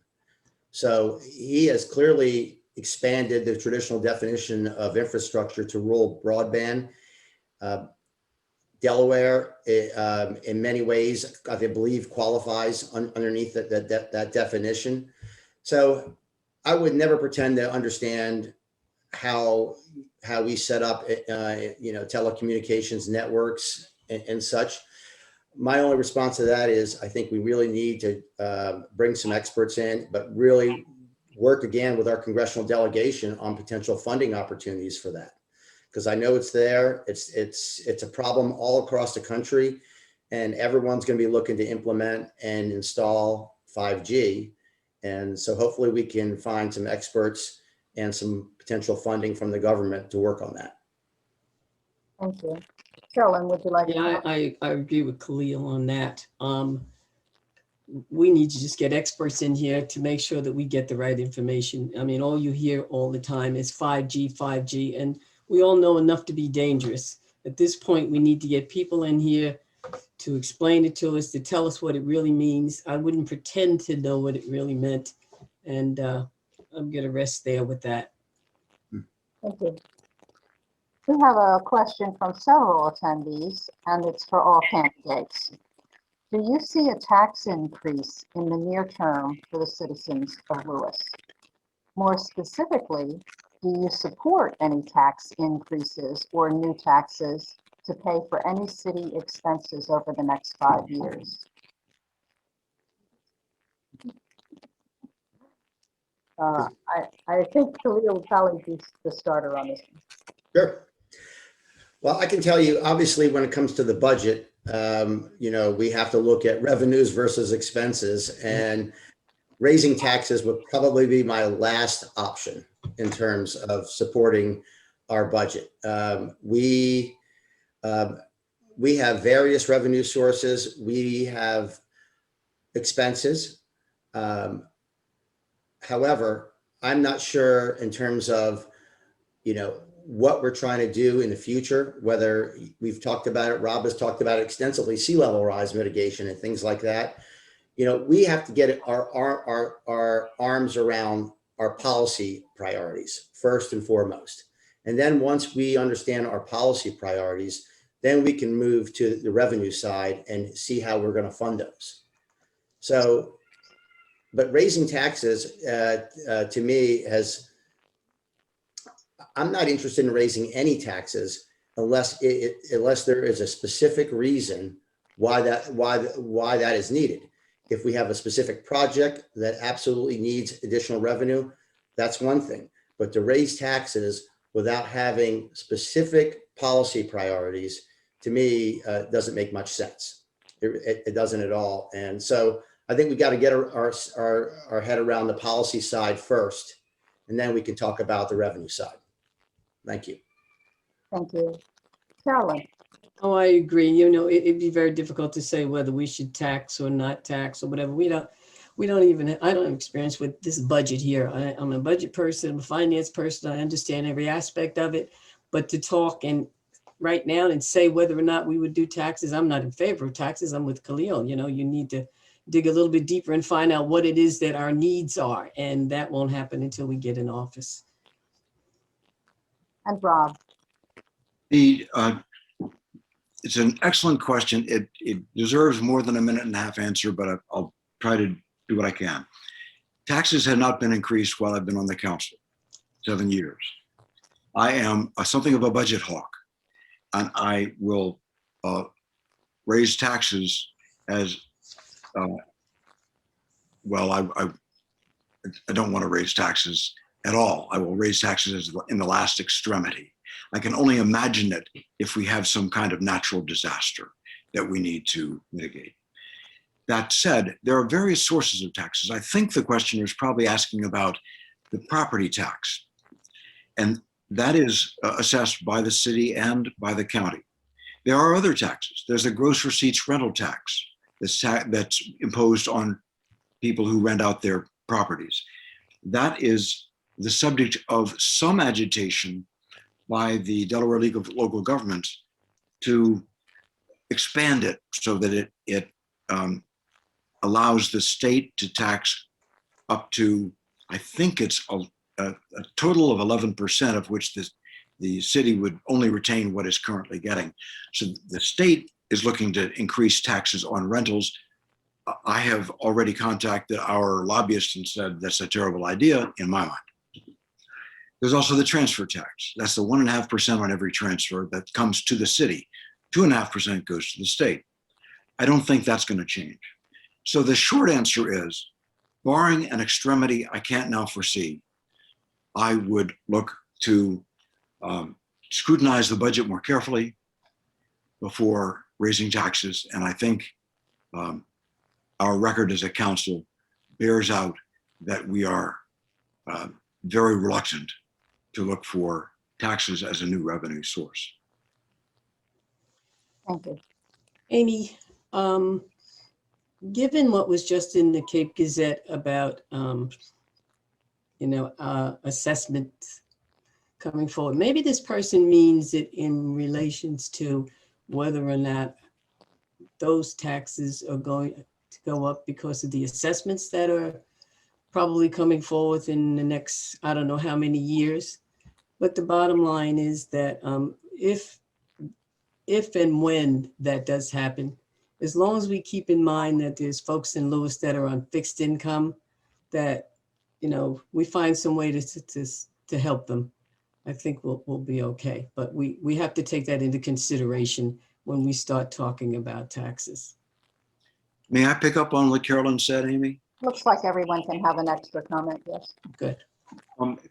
So he has clearly expanded the traditional definition of infrastructure to rural broadband. Delaware, in many ways, I believe qualifies underneath that definition. So I would never pretend to understand how we set up, you know, telecommunications networks and such. My only response to that is I think we really need to bring some experts in, but really work again with our congressional delegation on potential funding opportunities for that. Because I know it's there. It's a problem all across the country, and everyone's going to be looking to implement and install 5G. And so hopefully we can find some experts and some potential funding from the government to work on that. Thank you. Carolyn, would you like to? Yeah, I agree with Khalil on that. We need to just get experts in here to make sure that we get the right information. I mean, all you hear all the time is 5G, 5G, and we all know enough to be dangerous. At this point, we need to get people in here to explain it to us, to tell us what it really means. I wouldn't pretend to know what it really meant. And I'm going to rest there with that. Thank you. We have a question from several attendees, and it's for all candidates. Do you see a tax increase in the near term for the citizens of Lewes? More specifically, do you support any tax increases or new taxes to pay for any city expenses over the next 5 years? I think Khalil will probably be the starter on this one. Sure. Well, I can tell you, obviously, when it comes to the budget, you know, we have to look at revenues versus expenses, and raising taxes would probably be my last option in terms of supporting our budget. We have various revenue sources. We have expenses. However, I'm not sure in terms of, you know, what we're trying to do in the future, whether we've talked about it, Rob has talked about it extensively, sea level rise mitigation and things like that. You know, we have to get our arms around our policy priorities first and foremost. And then once we understand our policy priorities, then we can move to the revenue side and see how we're going to fund those. So, but raising taxes to me I'm not interested in raising any taxes unless there is a specific reason why that is needed. If we have a specific project that absolutely needs additional revenue, that's one thing. But to raise taxes without having specific policy priorities, to me, doesn't make much sense. It doesn't at all. And so I think we got to get our head around the policy side first, and then we can talk about the revenue side. Thank you. Thank you. Carolyn. Oh, I agree. You know, it'd be very difficult to say whether we should tax or not tax or whatever. I don't have experience with this budget here. I'm a budget person, I'm a finance person. I understand every aspect of it, but to talk and right now and say whether or not we would do taxes, I'm not in favor of taxes. I'm with Khalil. You know, you need to dig a little bit deeper and find out what it is that our needs are. And that won't happen until we get in office. And Rob. It's an excellent question. It deserves more than a minute and a half answer, but I'll try to do what I can. Taxes have not been increased while I've been on the council, 7 years. I am something of a budget hawk, and I will raise taxes as well. I don't want to raise taxes at all. I will raise taxes in the last extremity. I can only imagine it if we have some kind of natural disaster that we need to mitigate. That said, there are various sources of taxes. I think the questioner is probably asking about the property tax, and that is assessed by the city and by the county. There are other taxes. There's a gross receipts rental tax that's imposed on people who rent out their properties. That is the subject of some agitation by the Delaware League of Local Governments to expand it so that it allows the state to tax up to, I think it's a total of 11%, of which the city would only retain what it's currently getting. So the state is looking to increase taxes on rentals. I have already contacted our lobbyist and said that's a terrible idea in my mind. There's also the transfer tax. That's the 1.5% on every transfer that comes to the city. 2.5% goes to the state. I don't think that's going to change. So the short answer is, barring an extremity I can't now foresee, I would look to scrutinize the budget more carefully before raising taxes. And I think our record as a council bears out that we are very reluctant to look for taxes as a new revenue source. Thank you. Amy, given what was just in the Cape Gazette about, assessment coming forward, maybe this person means it in relations to whether or not those taxes are going to go up because of the assessments that are probably coming forward in the next, I don't know how many years. But the bottom line is that if and when that does happen, as long as we keep in mind that there's folks in Lewes that are on fixed income, that, we find some way to help them, I think we'll be okay. But we have to take that into consideration when we start talking about taxes. May I pick up on what Carolyn said, Amy? Looks like everyone can have an extra comment, yes. Good.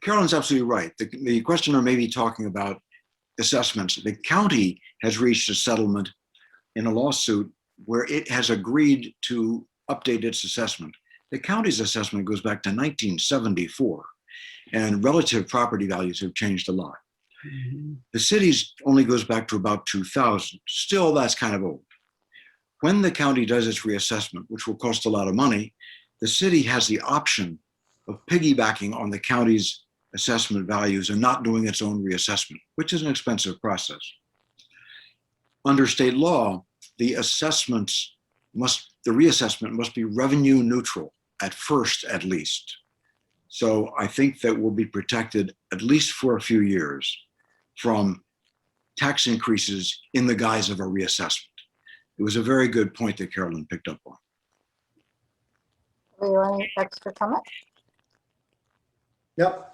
Carolyn's absolutely right. The questioner may be talking about assessments. The county has reached a settlement in a lawsuit where it has agreed to update its assessment. The county's assessment goes back to 1974, and relative property values have changed a lot. Mm-hmm. The city's only goes back to about 2000. Still, that's kind of old. When the county does its reassessment, which will cost a lot of money, the city has the option of piggybacking on the county's assessment values and not doing its own reassessment, which is an expensive process. Under state law, the reassessment must be revenue neutral at first, at least. So I think that we'll be protected, at least for a few years, from tax increases in the guise of a reassessment. It was a very good point that Carolyn picked up on. Leo, any extra comment? Nope,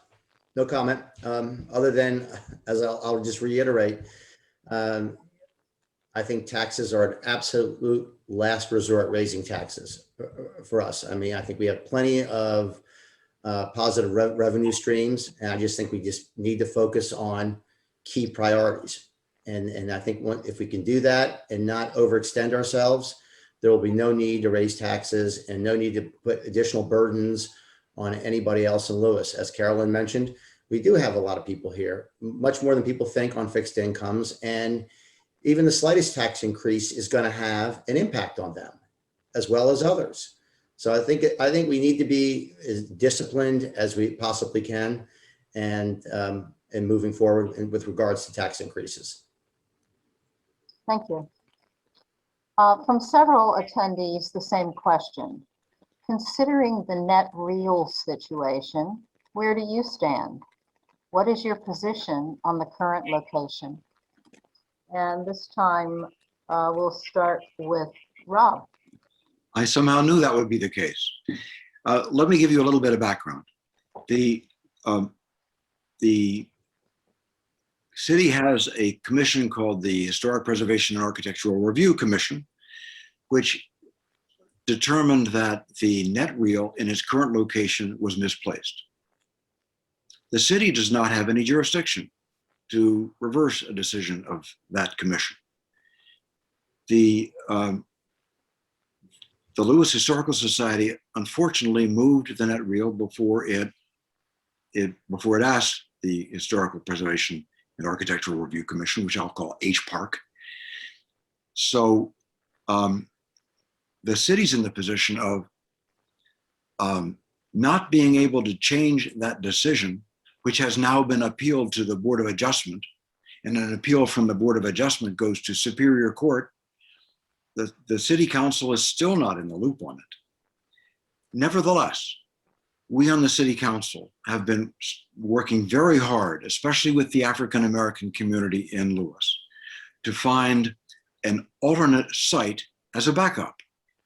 no comment. Other than, as I'll just reiterate, I think taxes are an absolute last resort, raising taxes for us. I mean, I think we have plenty of positive revenue streams, and I just think we just need to focus on key priorities. And I think if we can do that and not overextend ourselves, there will be no need to raise taxes and no need to put additional burdens on anybody else in Lewes. As Carolyn mentioned, we do have a lot of people here, much more than people think, on fixed incomes. And even the slightest tax increase is going to have an impact on them as well as others. So I think we need to be as disciplined as we possibly can and moving forward with regards to tax increases. Thank you. From several attendees, the same question. Considering the net real situation, where do you stand? What is your position on the current location? And this time we'll start with Rob. I somehow knew that would be the case. Let me give you a little bit of background. The city has a commission called the Historic Preservation and Architectural Review Commission, which determined that the net reel in its current location was misplaced. The city does not have any jurisdiction to reverse a decision of that commission. The Lewes Historical Society unfortunately moved the net reel before it asked the Historical Preservation and Architectural Review Commission, which I'll call HPARC. So the city's in the position of not being able to change that decision, which has now been appealed to the Board of Adjustment, and an appeal from the Board of Adjustment goes to Superior Court. The city council is still not in the loop on it. Nevertheless, we on the city council have been working very hard, especially with the African-American community in Lewes, to find an alternate site as a backup.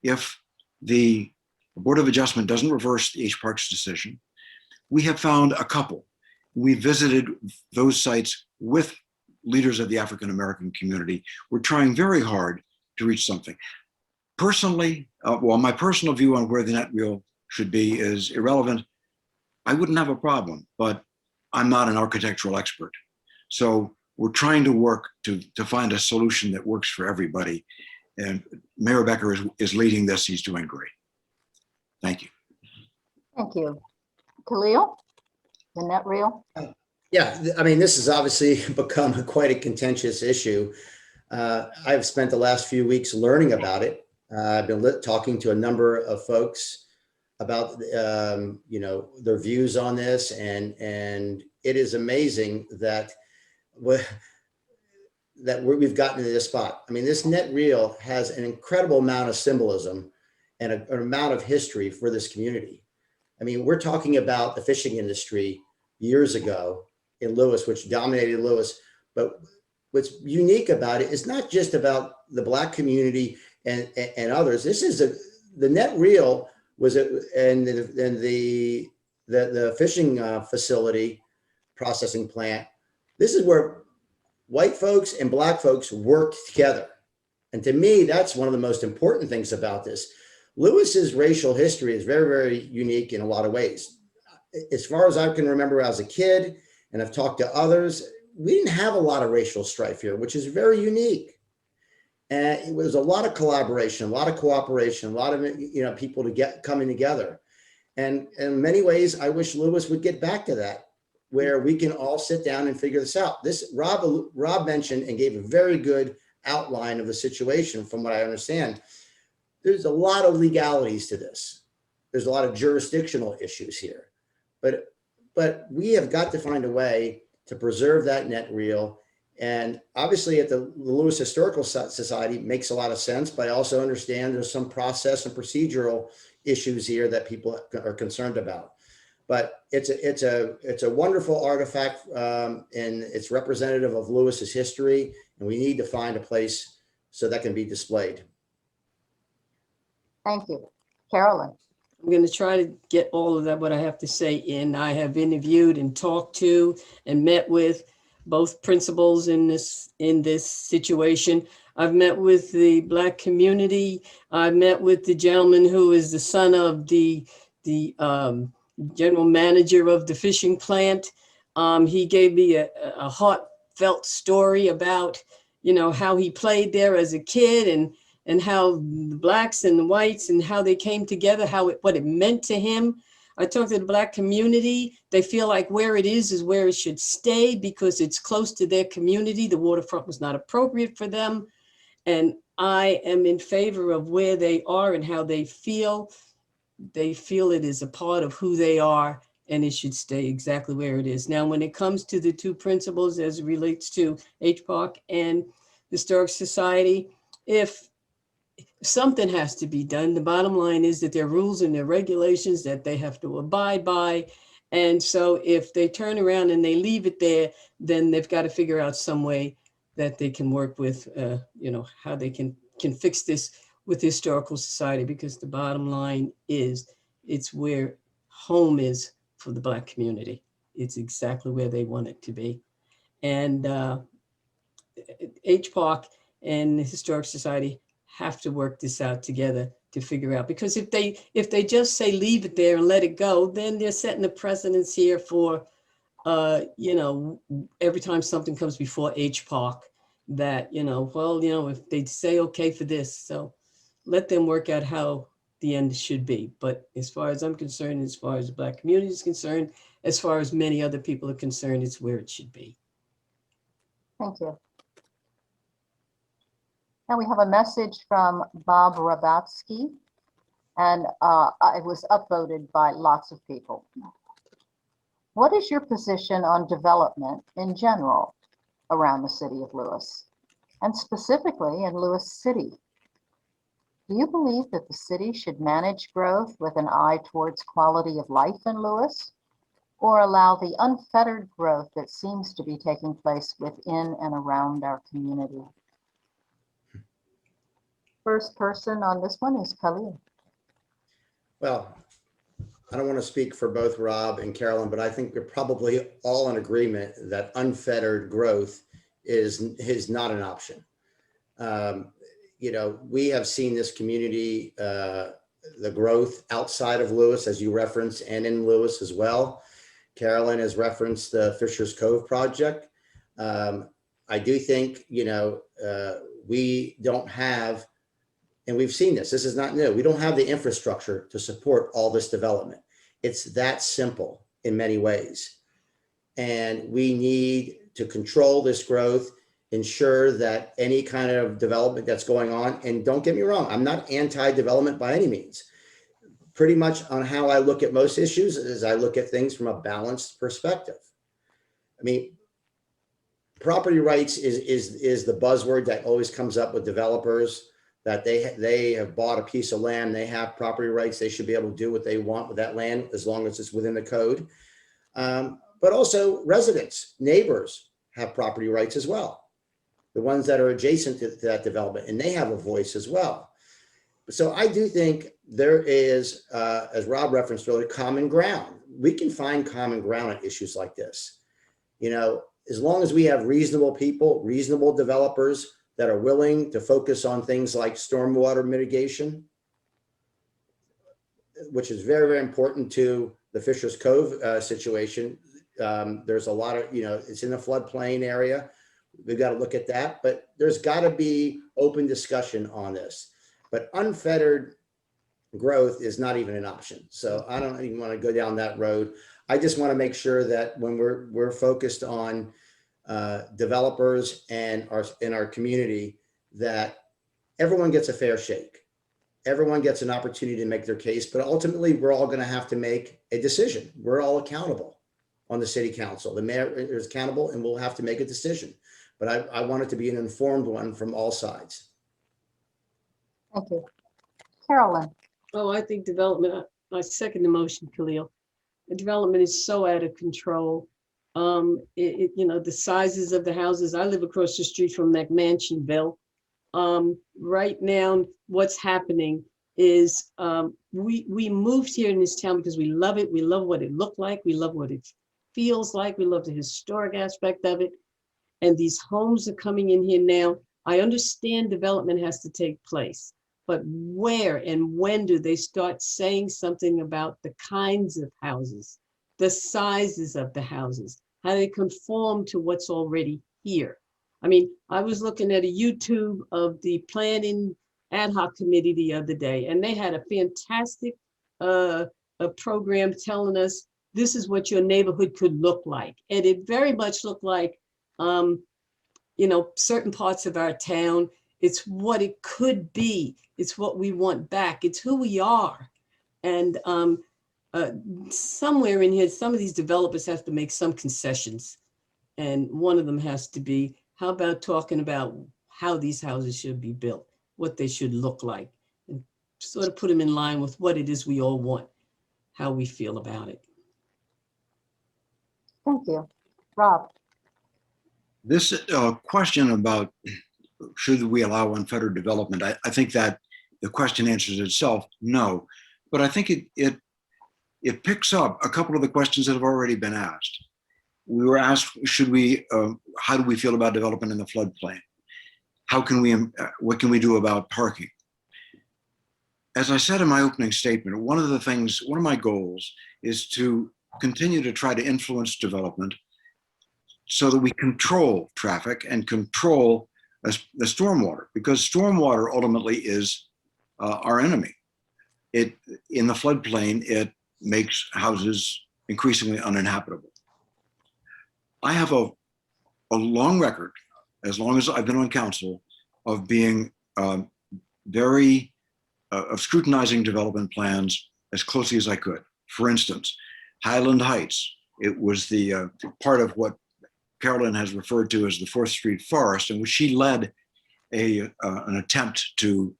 If the Board of Adjustment doesn't reverse the H Park's decision, we have found a couple. We visited those sites with leaders of the African-American community. We're trying very hard to reach something. Personally, well, my personal view on where the net reel should be is irrelevant. I wouldn't have a problem, but I'm not an architectural expert. So we're trying to work to find a solution that works for everybody. And Mayor Becker is leading this. He's doing great. Thank you. Thank you. Khalil, the net reel? Yeah, I mean, this has obviously become quite a contentious issue. I've spent the last few weeks learning about it. I've been talking to a number of folks about their views on this, and it is amazing that we've gotten to this spot. I mean, this net reel has an incredible amount of symbolism and an amount of history for this community. I mean, we're talking about the fishing industry years ago in Lewes, which dominated Lewes. But what's unique about it is not just about the Black community and others. This is the net reel was and the fishing facility processing plant. This is where white folks and Black folks worked together. And to me, that's one of the most important things about this. Lewis's racial history is very, very unique in a lot of ways. As far as I can remember as a kid, and I've talked to others, we didn't have a lot of racial strife here, which is very unique. And it was a lot of collaboration, a lot of cooperation, a lot of people coming together. And in many ways, I wish Lewes would get back to that, where we can all sit down and figure this out. This Rob mentioned and gave a very good outline of the situation from what I understand. There's a lot of legalities to this. There's a lot of jurisdictional issues here, but we have got to find a way to preserve that net reel. And obviously at the Lewes Historical Society makes a lot of sense, but I also understand there's some process and procedural issues here that people are concerned about. But it's a wonderful artifact, and it's representative of Lewis's history, and we need to find a place so that can be displayed. Thank you. Carolyn? I'm going to try to get all of that, what I have to say in. I have interviewed and talked to and met with both principals in this situation. I've met with the Black community. I've met with the gentleman who is the son of the general manager of the fishing plant. He gave me a heartfelt story about, how he played there as a kid and how the Blacks and the whites and how they came together, what it meant to him. I talked to the Black community. They feel like where it is where it should stay because it's close to their community. The waterfront was not appropriate for them. And I am in favor of where they are and how they feel. They feel it is a part of who they are and it should stay exactly where it is. Now, when it comes to the two principles as it relates to H Park and the Historic Society, if something has to be done. The bottom line is that there are rules and there are regulations that they have to abide by. And so if they turn around and they leave it there, then they've got to figure out some way that they can work with, how they can fix this with the Historical Society, because the bottom line is it's where home is for the Black community. It's exactly where they want it to be. And H Park and the Historic Society have to work this out together to figure out, because if they just say leave it there and let it go, then they're setting the precedence here for every time something comes before H Park that if they say okay for this, so let them work out how the end should be. But as far as I'm concerned, as far as the Black community is concerned, as far as many other people are concerned, it's where it should be. Thank you. Now we have a message from Bob Rabatsky, and it was upvoted by lots of people. What is your position on development in general around the city of Lewes, and specifically in Lewes City? Do you believe that the city should manage growth with an eye towards quality of life in Lewes, or allow the unfettered growth that seems to be taking place within and around our community? First person on this one is Khalil. Well, I don't want to speak for both Rob and Carolyn, but I think we're probably all in agreement that unfettered growth is not an option. You know, we have seen this community, the growth outside of Lewes, as you referenced, and in Lewes as well. Carolyn has referenced the Fisher's Cove project. I do think, you know, we don't have, and we've seen this is not new. We don't have the infrastructure to support all this development. It's that simple in many ways. And we need to control this growth, ensure that any kind of development that's going on, and don't get me wrong, I'm not anti-development by any means. Pretty much on how I look at most issues is I look at things from a balanced perspective. I mean, property rights is the buzzword that always comes up with developers, that they have bought a piece of land, they have property rights, they should be able to do what they want with that land as long as it's within the code. But also residents, neighbors have property rights as well. The ones that are adjacent to that development, and they have a voice as well. So I do think there is, as Rob referenced earlier, common ground. We can find common ground on issues like this. You know, as long as we have reasonable people, reasonable developers that are willing to focus on things like stormwater mitigation, which is very, very important to the Fisher's Cove situation. There's a lot of, you know, it's in the floodplain area. We've got to look at that, but there's got to be open discussion on this. But unfettered growth is not even an option. So I don't even want to go down that road. I just want to make sure that when we're focused on developers and in our community, that everyone gets a fair shake. Everyone gets an opportunity to make their case, but ultimately we're all going to have to make a decision. We're all accountable on the city council. The mayor is accountable, and we'll have to make a decision. But I want it to be an informed one from all sides. Thank you. Carolyn. Oh, I think development, I second the motion, Khalil. The development is so out of control. You know, the sizes of the houses. I live across the street from McMansionville. Right now, what's happening is we moved here in this town because we love it. We love what it looked like. We love what it feels like. We love the historic aspect of it. And these homes are coming in here now. I understand development has to take place, but where and when do they start saying something about the kinds of houses, the sizes of the houses, how they conform to what's already here? I mean, I was looking at a YouTube of the planning ad hoc committee the other day, and they had a fantastic a program telling us this is what your neighborhood could look like. And it very much looked like, you know, certain parts of our town. It's what it could be. It's what we want back. It's who we are. And somewhere in here, some of these developers have to make some concessions. And one of them has to be, how about talking about how these houses should be built, what they should look like, and sort of put them in line with what it is we all want, how we feel about it. Thank you. Rob. This question about should we allow unfettered development, I think that the question answers itself, no. But I think it picks up a couple of the questions that have already been asked. We were asked, how do we feel about development in the floodplain? What can we do about parking? As I said in my opening statement, one of my goals is to continue to try to influence development so that we control traffic and control the stormwater, because stormwater ultimately is our enemy. In the floodplain, it makes houses increasingly uninhabitable. I have a long record, as long as I've been on council, of being very of scrutinizing development plans as closely as I could. For instance, Highland Heights, it was the part of what Carolyn has referred to as the 4th Street Forest, in which she led an attempt to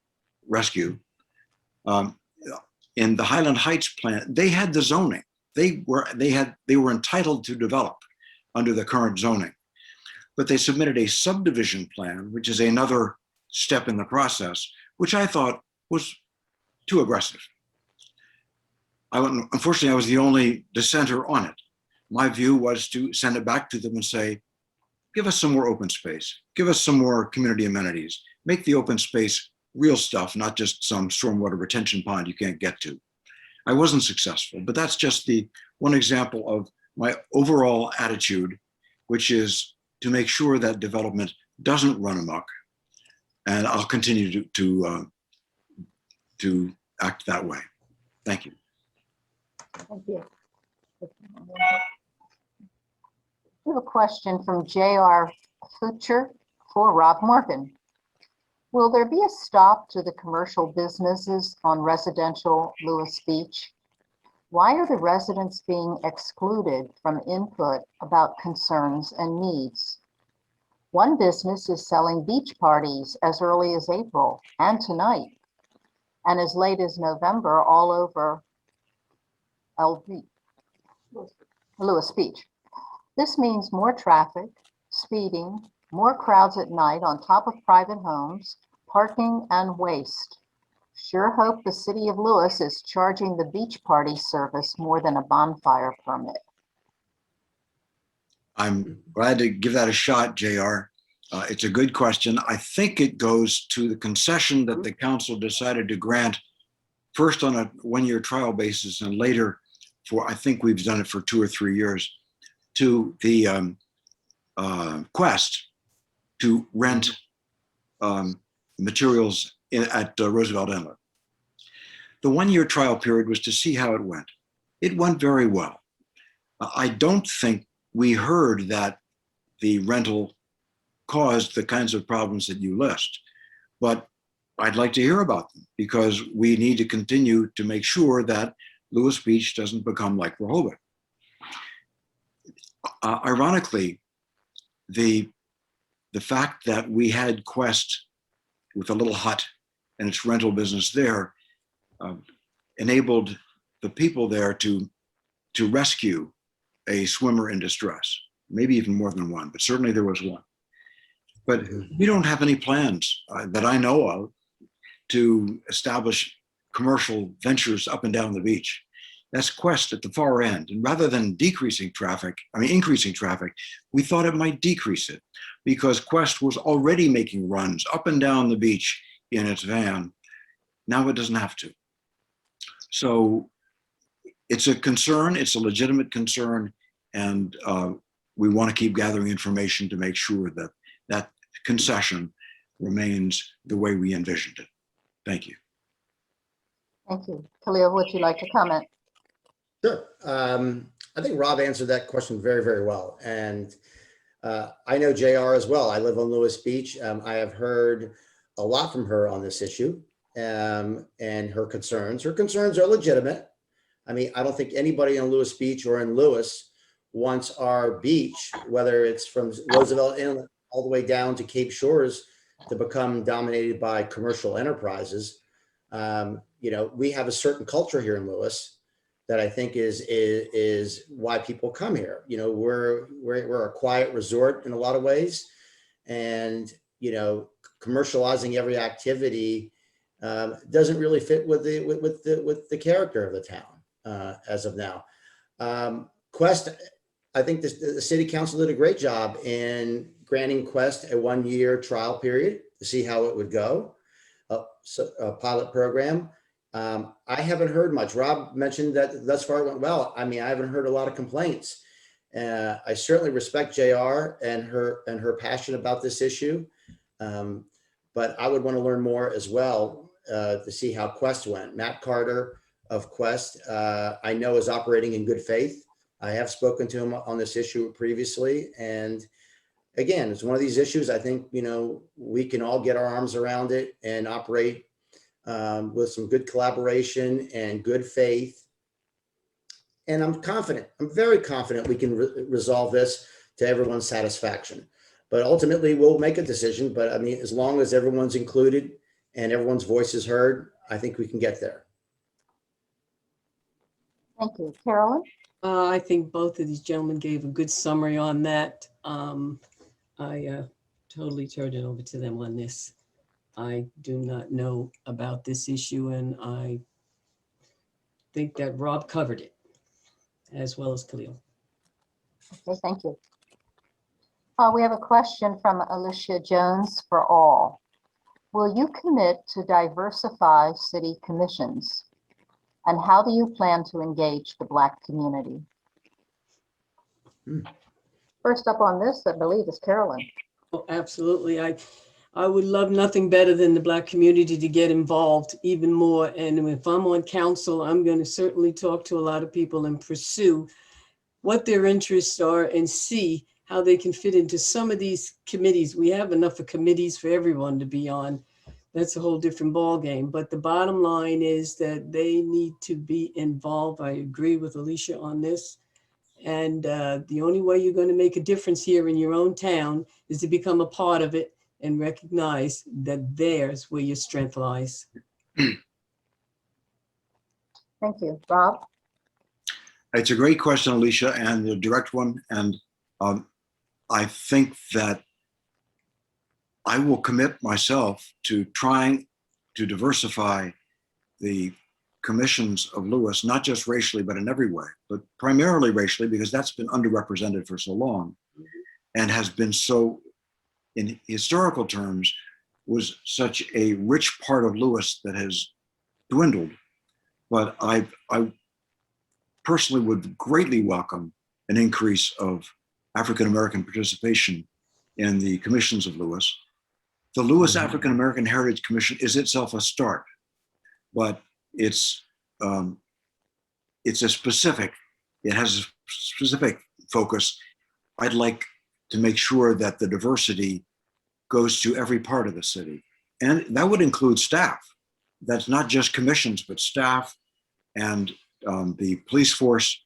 rescue. In the Highland Heights plan, they had the zoning. They were entitled to develop under the current zoning, but they submitted a subdivision plan, which is another step in the process, which I thought was too aggressive. Unfortunately, I was the only dissenter on it. My view was to send it back to them and say, give us some more open space, give us some more community amenities, make the open space real stuff, not just some stormwater retention pond you can't get to. I wasn't successful, but that's just the one example of my overall attitude, which is to make sure that development doesn't run amok. And I'll continue to act that way. Thank you. Thank you. We have a question from J.R. Futcher for Rob Morgan. Will there be a stop to the commercial businesses on residential Lewes Beach? Why are the residents being excluded from input about concerns and needs? One business is selling beach parties as early as April and tonight, and as late as November all over Lewes Beach. This means more traffic, speeding, more crowds at night on top of private homes, parking, and waste. Sure hope the city of Lewes is charging the beach party service more than a bonfire permit. I'm glad to give that a shot, JR. It's a good question. I think it goes to the concession that the council decided to grant first on a one-year trial basis and later for, I think we've done it for 2 or 3 years, to the Quest to rent materials at Roosevelt Inlet. The one-year trial period was to see how it went. It went very well. I don't think we heard that the rental caused the kinds of problems that you list, but I'd like to hear about them because we need to continue to make sure that Lewes Beach doesn't become like Rehoboth. Ironically, the fact that we had Quest with a little hut and its rental business there enabled the people there to rescue a swimmer in distress, maybe even more than one, but certainly there was one. But we don't have any plans that I know of to establish commercial ventures up and down the beach. That's Quest at the far end. And rather than increasing traffic, we thought it might decrease it because Quest was already making runs up and down the beach in its van. Now it doesn't have to. So it's a concern, it's a legitimate concern, and we want to keep gathering information to make sure that that concession remains the way we envisioned it. Thank you. Thank you. Khalil, would you like to comment? Sure. I think Rob answered that question very, very well. And I know JR as well. I live on Lewes Beach. I have heard a lot from her on this issue and her concerns. Her concerns are legitimate. I mean, I don't think anybody on Lewes Beach or in Lewes wants our beach, whether it's from Roosevelt Inlet all the way down to Cape Shores, to become dominated by commercial enterprises. You know, we have a certain culture here in Lewes that I think is why people come here. You know, we're a quiet resort in a lot of ways, and you know, commercializing every activity doesn't really fit with the character of the town as of now. Quest, I think the city council did a great job in granting Quest a 1-year trial period to see how it would go. So a pilot program. I haven't heard much. Rob mentioned that thus far it went well. I mean, I haven't heard a lot of complaints. I certainly respect JR and her passion about this issue. But I would want to learn more as well to see how Quest went. Matt Carter of Quest, I know is operating in good faith. I have spoken to him on this issue previously, and again, it's one of these issues. I think, we can all get our arms around it and operate with some good collaboration and good faith. And I'm very confident we can resolve this to everyone's satisfaction. But ultimately, we'll make a decision. But I mean, as long as everyone's included and everyone's voice is heard, I think we can get there. Thank you. Carolyn? I think both of these gentlemen gave a good summary on that. I totally turned it over to them on this. I do not know about this issue, and I think that Rob covered it, as well as Khalil. Okay, thank you. We have a question from Alicia Jones for all. Will you commit to diversify city commissions? And how do you plan to engage the Black community? First up on this, I believe, is Carolyn. Oh, absolutely. I would love nothing better than the Black community to get involved even more. And if I'm on council, I'm going to certainly talk to a lot of people and pursue what their interests are and see how they can fit into some of these committees. We have enough of committees for everyone to be on. That's a whole different ballgame. But the bottom line is that they need to be involved. I agree with Alicia on this. And the only way you're going to make a difference here in your own town is to become a part of it and recognize that there's where your strength lies. Thank you. Rob? It's a great question, Alicia, and a direct one. And I think that I will commit myself to trying to diversify the commissions of Lewes, not just racially, but in every way, but primarily racially, because that's been underrepresented for so long and has been so, in historical terms, was such a rich part of Lewes that has dwindled. But I personally would greatly welcome an increase of African-American participation in the commissions of Lewes. The Lewes African-American Heritage Commission is itself a start, but it has a specific focus. I'd like to make sure that the diversity goes to every part of the city. And that would include staff. That's not just commissions, but staff and the police force,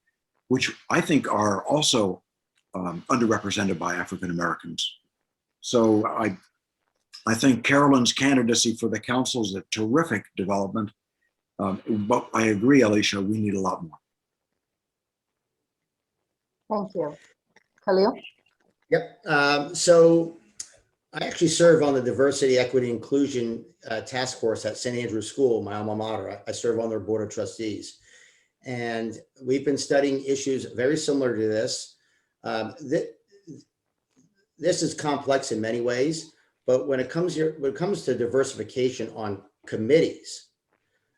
which I think are also underrepresented by African Americans. So I think Carolyn's candidacy for the council is a terrific development. But I agree, Alicia, we need a lot more. Thank you. Khalil? Yep. So I actually serve on the Diversity, Equity, Inclusion Task Force at St. Andrew's School, my alma mater. I serve on their board of trustees. And we've been studying issues very similar to this. This is complex in many ways, but when it comes to diversification on committees,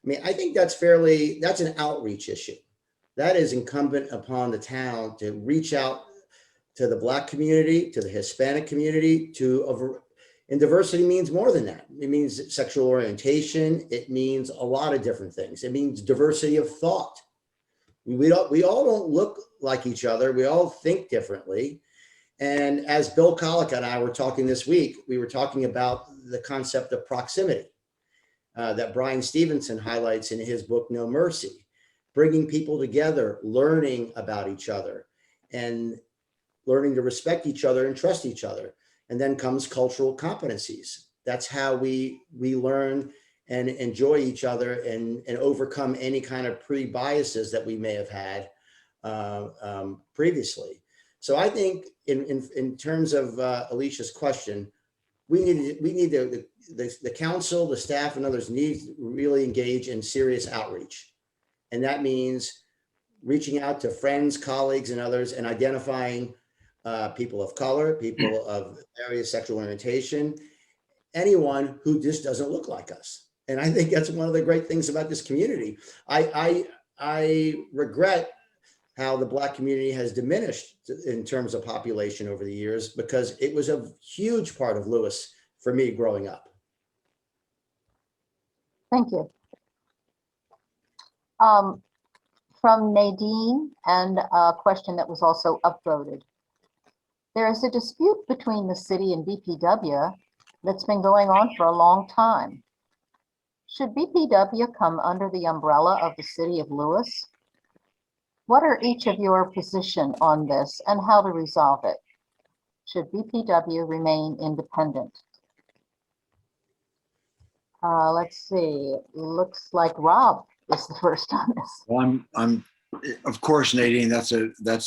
I mean, I think that's an outreach issue. That is incumbent upon the town to reach out to the Black community, to the Hispanic community, and diversity means more than that. It means sexual orientation. It means a lot of different things. It means diversity of thought. We all don't look like each other. We all think differently. And as Bill Collick and I were talking this week, we were talking about the concept of proximity that Brian Stevenson highlights in his book, No Mercy, bringing people together, learning about each other and learning to respect each other and trust each other. And then comes cultural competencies. That's how we learn and enjoy each other and overcome any kind of pre-biases that we may have had previously. So I think in terms of Alicia's question, we need the council, the staff, and others need to really engage in serious outreach. And that means reaching out to friends, colleagues, and others and identifying people of color, people of various sexual orientation, anyone who just doesn't look like us. And I think that's one of the great things about this community. I regret how the Black community has diminished in terms of population over the years, because it was a huge part of Lewes for me growing up. Thank you. From Nadine, and a question that was also upvoted. There is a dispute between the city and BPW that's been going on for a long time. Should BPW come under the umbrella of the city of Lewes? What are each of your position on this and how to resolve it? Should BPW remain independent? Let's see, looks like Rob is the first on this. Well, of course, Nadine, that's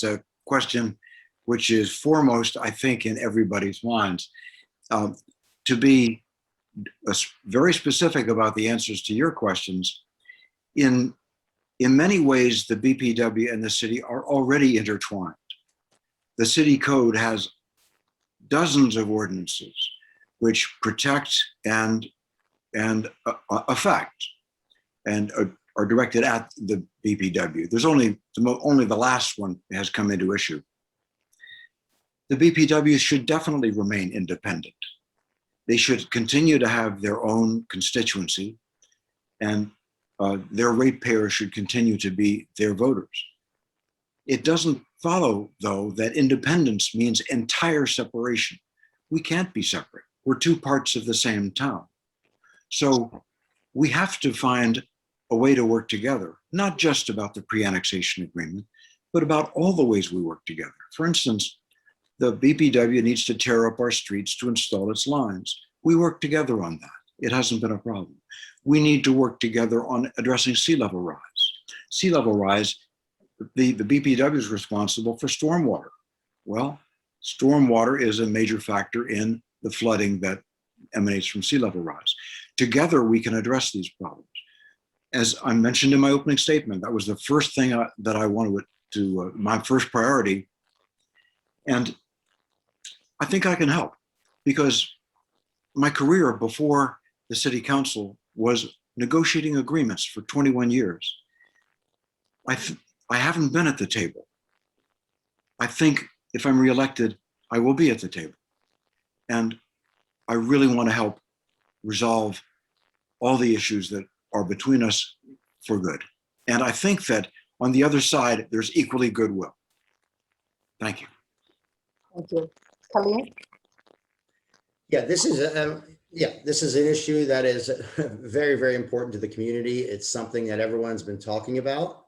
a question which is foremost, I think, in everybody's minds. To be very specific about the answers to your questions, in many ways, the BPW and the city are already intertwined. The city code has dozens of ordinances which protect and affect and are directed at the BPW. There's only the last one has come into issue. The BPW should definitely remain independent. They should continue to have their own constituency, and their ratepayers should continue to be their voters. It doesn't follow, though, that independence means entire separation. We can't be separate. We're two parts of the same town. So we have to find a way to work together, not just about the pre-annexation agreement, but about all the ways we work together. For instance, the BPW needs to tear up our streets to install its lines. We work together on that. It hasn't been a problem. We need to work together on addressing sea level rise. Sea level rise, the BPW is responsible for stormwater. Well, stormwater is a major factor in the flooding that emanates from sea level rise. Together, we can address these problems. As I mentioned in my opening statement, that was the first thing that I wanted to, my first priority. And I think I can help because my career before the city council was negotiating agreements for 21 years. I haven't been at the table. I think if I'm reelected, I will be at the table. And I really want to help resolve all the issues that are between us for good. And I think that on the other side, there's equally goodwill. Thank you. Thank you. Khalil? Yeah, this is an issue that is very, very important to the community. It's something that everyone's been talking about.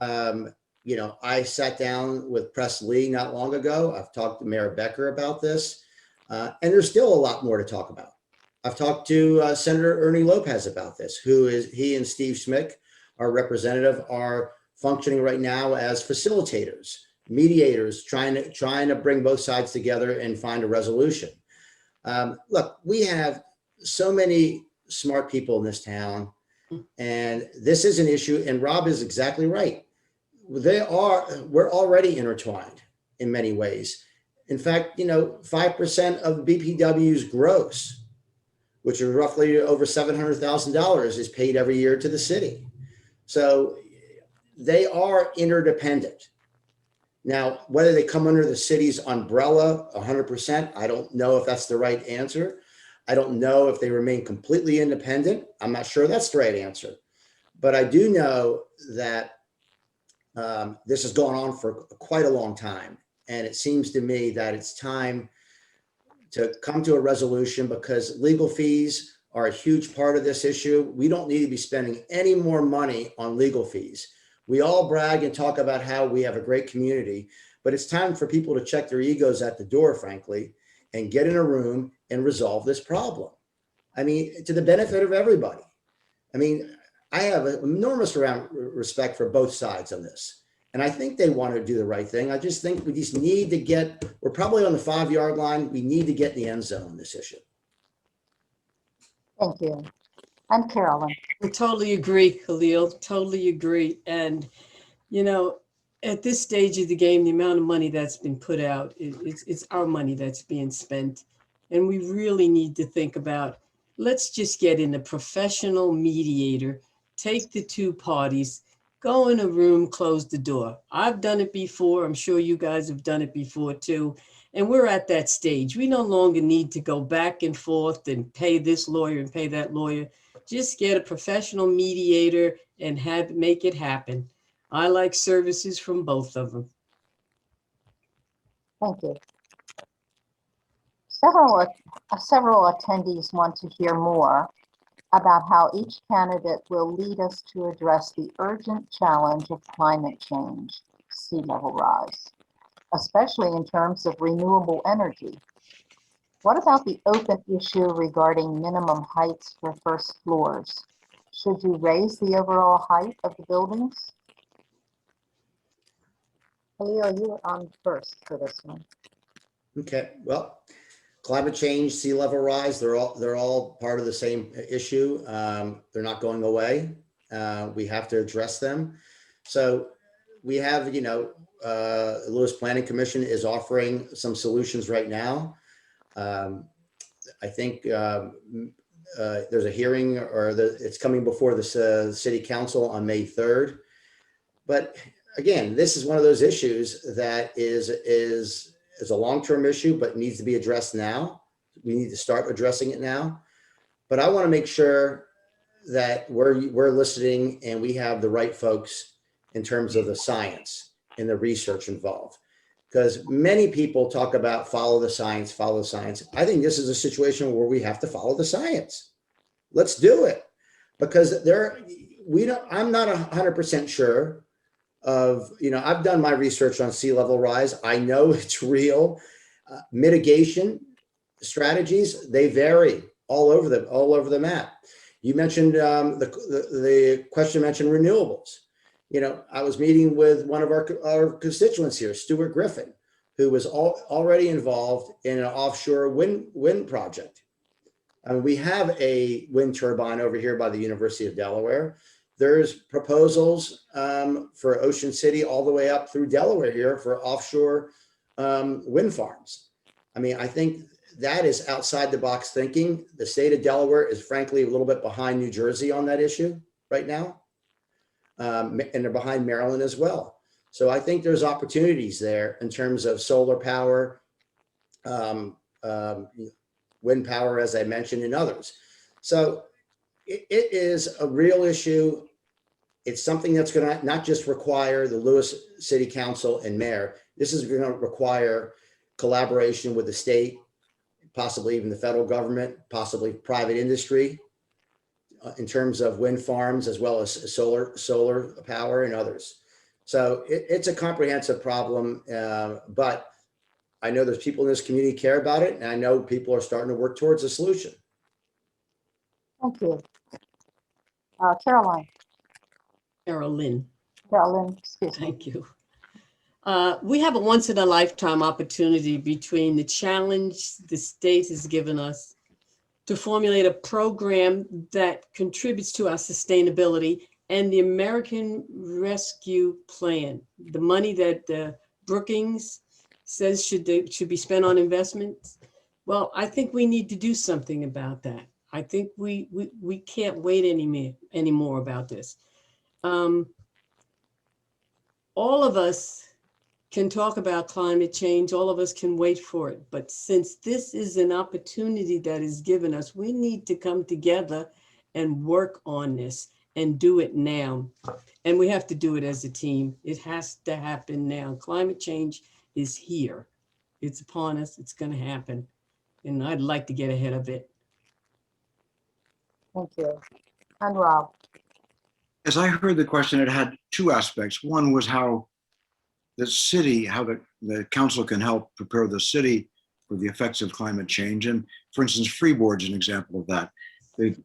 I sat down with Press Lee not long ago. I've talked to Mayor Becker about this, and there's still a lot more to talk about. I've talked to Senator Ernie Lopez about this, he and Steve Schmick, our representative, are functioning right now as facilitators, mediators, trying to bring both sides together and find a resolution. Look, we have so many smart people in this town, and this is an issue, and Rob is exactly right. We're already intertwined in many ways. In fact, 5% of BPW's gross, which is roughly over $700,000, is paid every year to the city. So they are interdependent. Now, whether they come under the city's umbrella 100%, I don't know if that's the right answer. I don't know if they remain completely independent. I'm not sure that's the right answer. But I do know that this has gone on for quite a long time. And it seems to me that it's time to come to a resolution because legal fees are a huge part of this issue. We don't need to be spending any more money on legal fees. We all brag and talk about how we have a great community, but it's time for people to check their egos at the door, frankly, and get in a room and resolve this problem. I mean, to the benefit of everybody. I mean, I have an enormous amount of respect for both sides on this. And I think they want to do the right thing. I just think we just need to we're probably on the 5-yard line. We need to get in the end zone on this issue. Thank you. And Carolyn? I totally agree, Khalil, totally agree. And, at this stage of the game, the amount of money that's been put out, it's our money that's being spent. And we really need to think about, let's just get in a professional mediator, take the two parties, go in a room, close the door. I've done it before. I'm sure you guys have done it before too. And we're at that stage. We no longer need to go back and forth and pay this lawyer and pay that lawyer. Just get a professional mediator and make it happen. I like services from both of them. Thank you. Several attendees want to hear more about how each candidate will lead us to address the urgent challenge of climate change, sea level rise, especially in terms of renewable energy. What about the open issue regarding minimum heights for first floors? Should you raise the overall height of the buildings? Leo, you are on first for this one. Okay, well, climate change, sea level rise, they're all part of the same issue. They're not going away. We have to address them. So we have, Lewes Planning Commission is offering some solutions right now. I think there's a hearing, or it's coming before the city council on May 3rd. But again, this is one of those issues that is a long-term issue, but needs to be addressed now. We need to start addressing it now. But I want to make sure that we're listening and we have the right folks in terms of the science and the research involved. Because many people talk about follow the science, follow the science. I think this is a situation where we have to follow the science. Let's do it. Because I'm not 100% sure of, I've done my research on sea level rise. I know it's real. Mitigation strategies, they vary all over the map. You mentioned the question mentioned renewables. I was meeting with one of our constituents here, Stuart Griffin, who was already involved in an offshore wind project. I mean, we have a wind turbine over here by the University of Delaware. There's proposals for Ocean City all the way up through Delaware here for offshore wind farms. I mean, I think that is outside the box thinking. The state of Delaware is frankly a little bit behind New Jersey on that issue right now. And they're behind Maryland as well. So I think there's opportunities there in terms of solar power, wind power, as I mentioned, and others. So it is a real issue. It's something that's going to not just require the Lewes City Council and mayor. This is going to require collaboration with the state, possibly even the federal government, possibly private industry, in terms of wind farms, as well as solar power and others. So it's a comprehensive problem, but I know there's people in this community care about it, and I know people are starting to work towards a solution. Thank you. Caroline. Carolyn, Excuse me. thank you. We have a once-in-a-lifetime opportunity between the challenge the state has given us to formulate a program that contributes to our sustainability and the American Rescue Plan. The money that Brookings says should be spent on investments. Well, I think we need to do something about that. I think we can't wait anymore about this. All of us can talk about climate change. All of us can wait for it. But since this is an opportunity that is given us, we need to come together and work on this and do it now. And we have to do it as a team. It has to happen now. Climate change is here. It's upon us. It's going to happen. And I'd like to get ahead of it. Thank you. And Rob. As I heard the question, it had two aspects. One was how the city, how the council can help prepare the city for the effects of climate change. And for instance, Freeborg's an example of that. The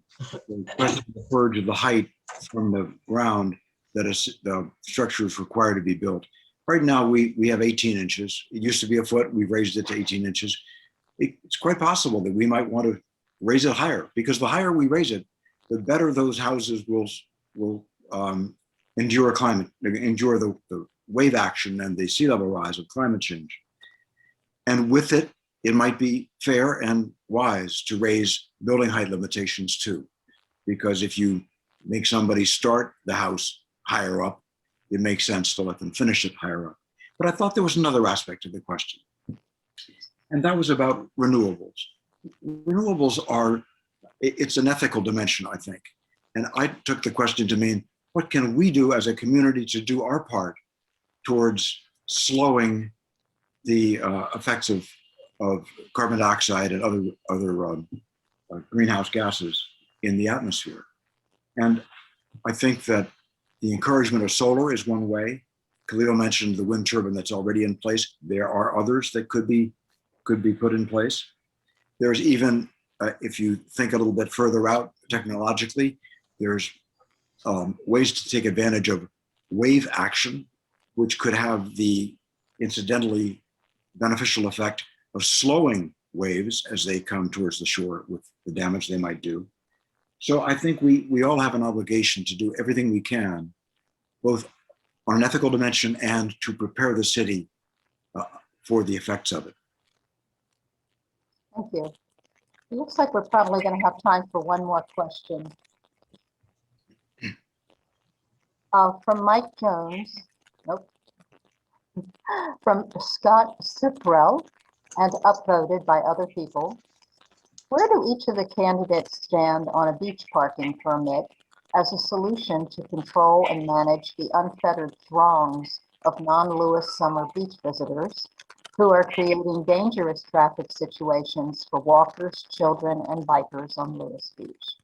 question referred to the height from the ground that the structure is required to be built. Right now, we have 18 inches. It used to be a foot. We've raised it to 18 inches. It's quite possible that we might want to raise it higher, because the higher we raise it, the better those houses will endure the wave action and the sea level rise of climate change. And with it, it might be fair and wise to raise building height limitations too, because if you make somebody start the house higher up, it makes sense to let them finish it higher up. But I thought there was another aspect of the question, and that was about renewables. Renewables it's an ethical dimension, I think. And I took the question to mean, what can we do as a community to do our part towards slowing the effects of of carbon dioxide and other greenhouse gases in the atmosphere. And I think that the encouragement of solar is one way. Khalil mentioned the wind turbine that's already in place. There are others that could be put in place. There's even, if you think a little bit further out technologically, there's ways to take advantage of wave action, which could have the incidentally beneficial effect of slowing waves as they come towards the shore with the damage they might do. So I think we all have an obligation to do everything we can, both on an ethical dimension and to prepare the city for the effects of it. Thank you. It looks like we're probably going to have time for one more question. From Mike Jones, nope, from Scott Ciprell, and upvoted by other people. Where do each of the candidates stand on a beach parking permit as a solution to control and manage the unfettered throngs of non-Lewes summer beach visitors who are creating dangerous traffic situations for walkers, children, and bikers on Lewes Beach?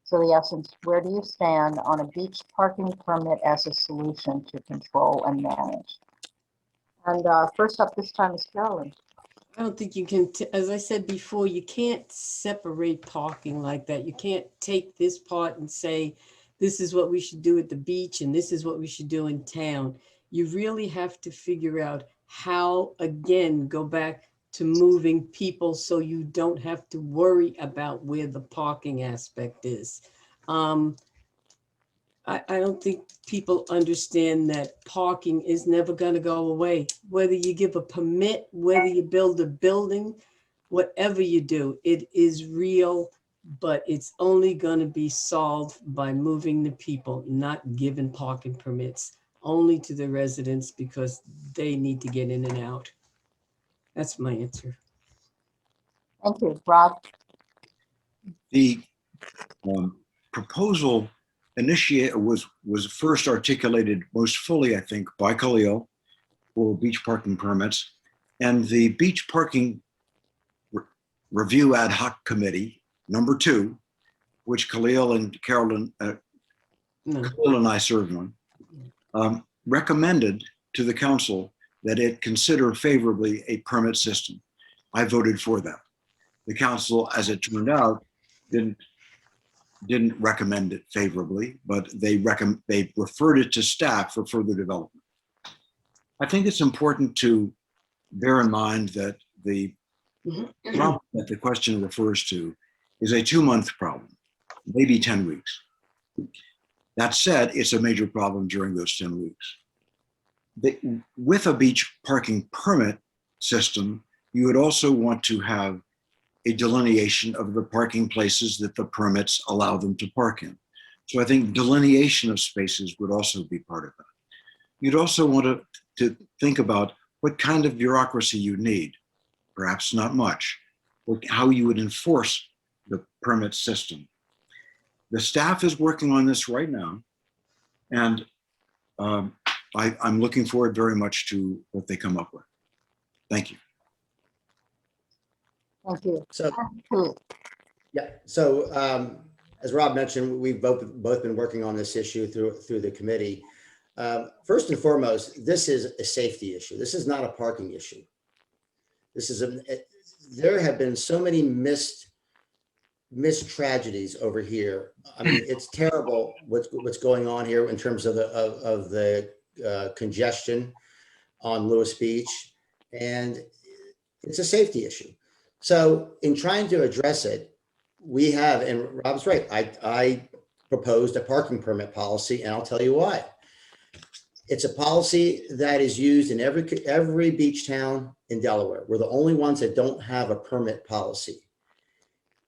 So the essence, where do you stand on a beach parking permit as a solution to control and manage? And first up this time is Carolyn. I don't think you can, as I said before, you can't separate parking like that. You can't take this part and say, this is what we should do at the beach and this is what we should do in town. You really have to figure out how, again, go back to moving people so you don't have to worry about where the parking aspect is. I don't think people understand that parking is never going to go away. Whether you give a permit, whether you build a building, whatever you do, it is real, but it's only going to be solved by moving the people, not giving parking permits only to the residents because they need to get in and out. That's my answer. Thank you, Rob. The proposal was first articulated most fully, I think, by Khalil for beach parking permits, and the beach parking review ad hoc committee number 2, which Khalil and Carolyn, Khalil and I served on, recommended to the council that it consider favorably a permit system. I voted for that. The council, as it turned out, didn't recommend it favorably, but they referred it to staff for further development. I think it's important to bear in mind that the problem that the question refers to is a 2-month problem, maybe 10 weeks. That said, it's a major problem during those 10 weeks. With a beach parking permit system, you would also want to have a delineation of the parking places that the permits allow them to park in. So I think delineation of spaces would also be part of that. You'd also want to think about what kind of bureaucracy you need, perhaps not much, how you would enforce the permit system. The staff is working on this right now, and I'm looking forward very much to what they come up with. Thank you. Thank you. So, yeah. So as Rob mentioned, we've both been working on this issue through the committee. First and foremost, this is a safety issue. This is not a parking issue. This is there have been so many missed tragedies over here. I mean, it's terrible what's going on here in terms of the congestion on Lewes Beach, and it's a safety issue. So in trying to address it, we have, and Rob's right, I proposed a parking permit policy, and I'll tell you why. It's a policy that is used in every beach town in Delaware. We're the only ones that don't have a permit policy.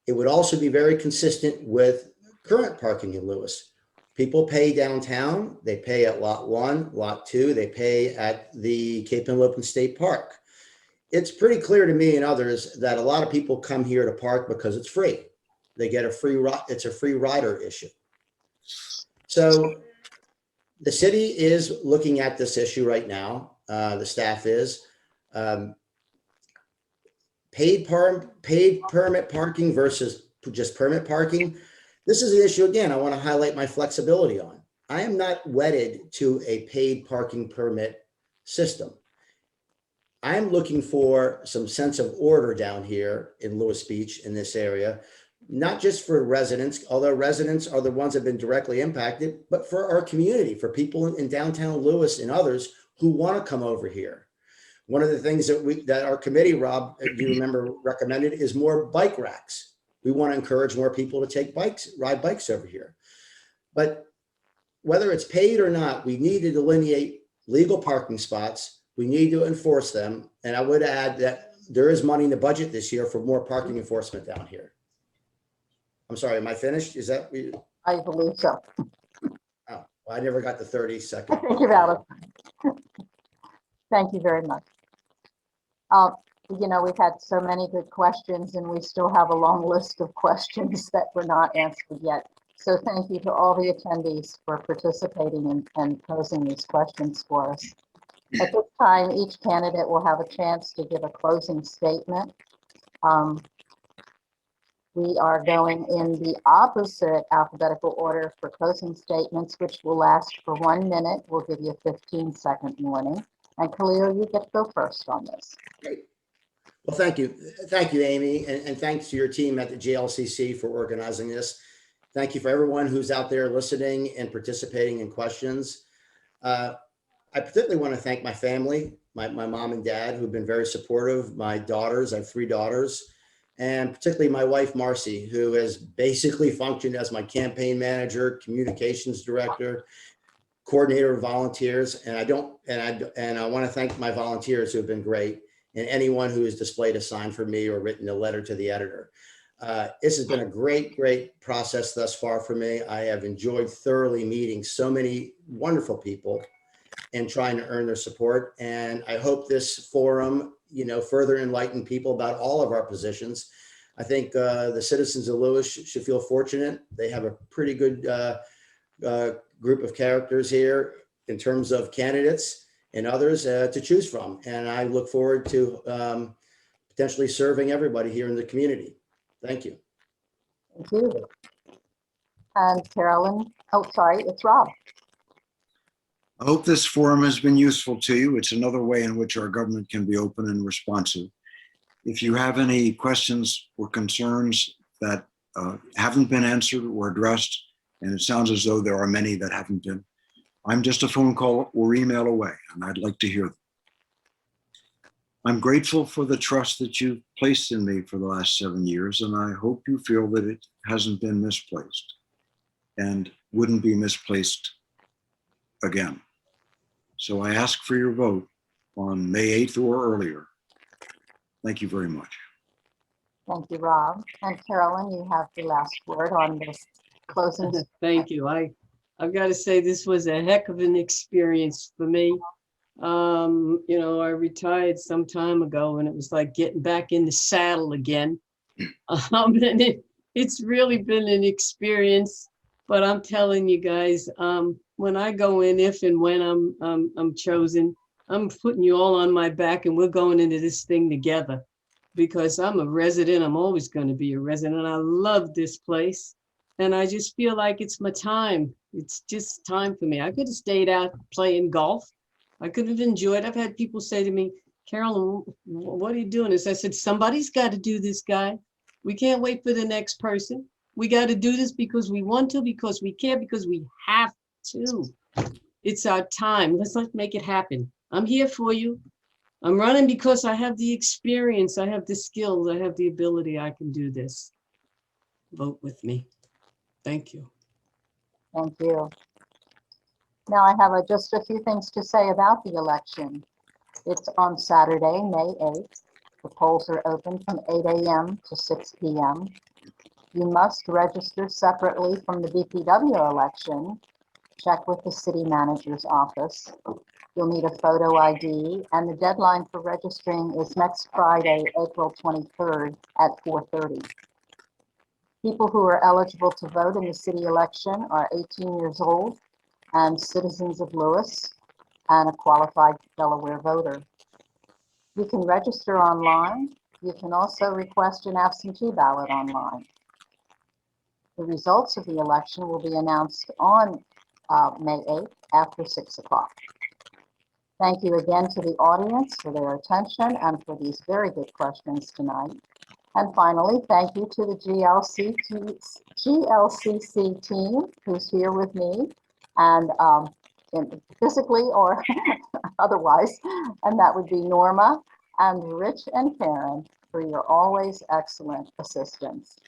It would also be very consistent with current parking in Lewes. People pay downtown, they pay at lot 1, lot 2, they pay at the Cape Henlopen State Park. It's pretty clear to me and others that a lot of people come here to park because it's free. They get a free ride. It's a free rider issue. So the city is looking at this issue right now. The staff is. paid permit parking versus just permit parking. This is an issue, again, I want to highlight my flexibility on. I am not wedded to a paid parking permit system. I'm looking for some sense of order down here in Lewes Beach in this area, not just for residents, although residents are the ones that have been directly impacted, but for our community, for people in downtown Lewes and others who want to come over here. One of the things that our committee, Rob, if you remember, recommended is more bike racks. We want to encourage more people to ride bikes over here. But whether it's paid or not, we need to delineate legal parking spots. We need to enforce them. And I would add that there is money in the budget this year for more parking enforcement down here. I'm sorry, am I finished? Is that? I believe so. Oh, well, I never got the 30 second. Think about it. Thank you very much. We've had so many good questions and we still have a long list of questions that were not answered yet. So thank you to all the attendees for participating and posing these questions for us. At this time, each candidate will have a chance to give a closing statement. We are going in the opposite alphabetical order for closing statements, which will last for 1 minute. We'll give you a 15-second warning. And Khalil, you get to go first on this. Great. Well, thank you. Thank you, Amy. And thanks to your team at the GLCC for organizing this. Thank you for everyone who's out there listening and participating in questions. I particularly want to thank my family, my mom and dad, who've been very supportive, my daughters, I have 3 daughters, and particularly my wife, Marcy, who has basically functioned as my campaign manager, communications director, coordinator of volunteers. And I want to thank my volunteers who have been great, and anyone who has displayed a sign for me or written a letter to the editor. This has been a great process thus far for me. I have enjoyed thoroughly meeting so many wonderful people and trying to earn their support. And I hope this forum, further enlighten people about all of our positions. I think the citizens of Lewes should feel fortunate. They have a pretty good group of characters here in terms of candidates and others to choose from. And I look forward to potentially serving everybody here in the community. Thank you. Thank you. And Carolyn, it's Rob. I hope this forum has been useful to you. It's another way in which our government can be open and responsive. If you have any questions or concerns that haven't been answered or addressed, and it sounds as though there are many that haven't been, I'm just a phone call or email away, and I'd like to hear them. I'm grateful for the trust that you've placed in me for the last 7 years, and I hope you feel that it hasn't been misplaced and wouldn't be misplaced again. So I ask for your vote on May 8th or earlier. Thank you very much. Thank you, Rob. And Carolyn, you have the last word on this closing. Thank you. I've got to say this was a heck of an experience for me. I retired some time ago and it was like getting back in the saddle again. And it's really been an experience, but I'm telling you guys, when I go in, if and when I'm chosen, I'm putting you all on my back and we're going into this thing together because I'm a resident. I'm always going to be a resident. I love this place. And I just feel like it's my time. It's just time for me. I could have stayed out playing golf. I could have enjoyed. I've had people say to me, Carolyn, what are you doing? I said, somebody's got to do this, guy. We can't wait for the next person. We got to do this because we want to, because we care, because we have to. It's our time. Let's make it happen. I'm here for you. I'm running because I have the experience. I have the skills. I have the ability. I can do this. Vote with me. Thank you. Thank you. Now I have just a few things to say about the election. It's on Saturday, May 8th. The polls are open from 8 a.m. to 6 p.m. You must register separately from the DPW election. Check with the city manager's office. You'll need a photo ID, and the deadline for registering is next Friday, April 23rd at 4:30. People who are eligible to vote in the city election are 18 years old and citizens of Lewes and a qualified Delaware voter. You can register online You can also request an absentee ballot online. The results of the election will be announced on May 8th after 6 o'clock. Thank you again to the audience for their attention and for these very good questions tonight. And finally, thank you to the GLCC team who's here with me and physically or otherwise, and that would be Norma and Rich and Karen for your always excellent assistance.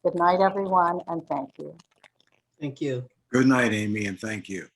Good night, everyone, and thank you. Thank you. Good night, Amy, and thank you.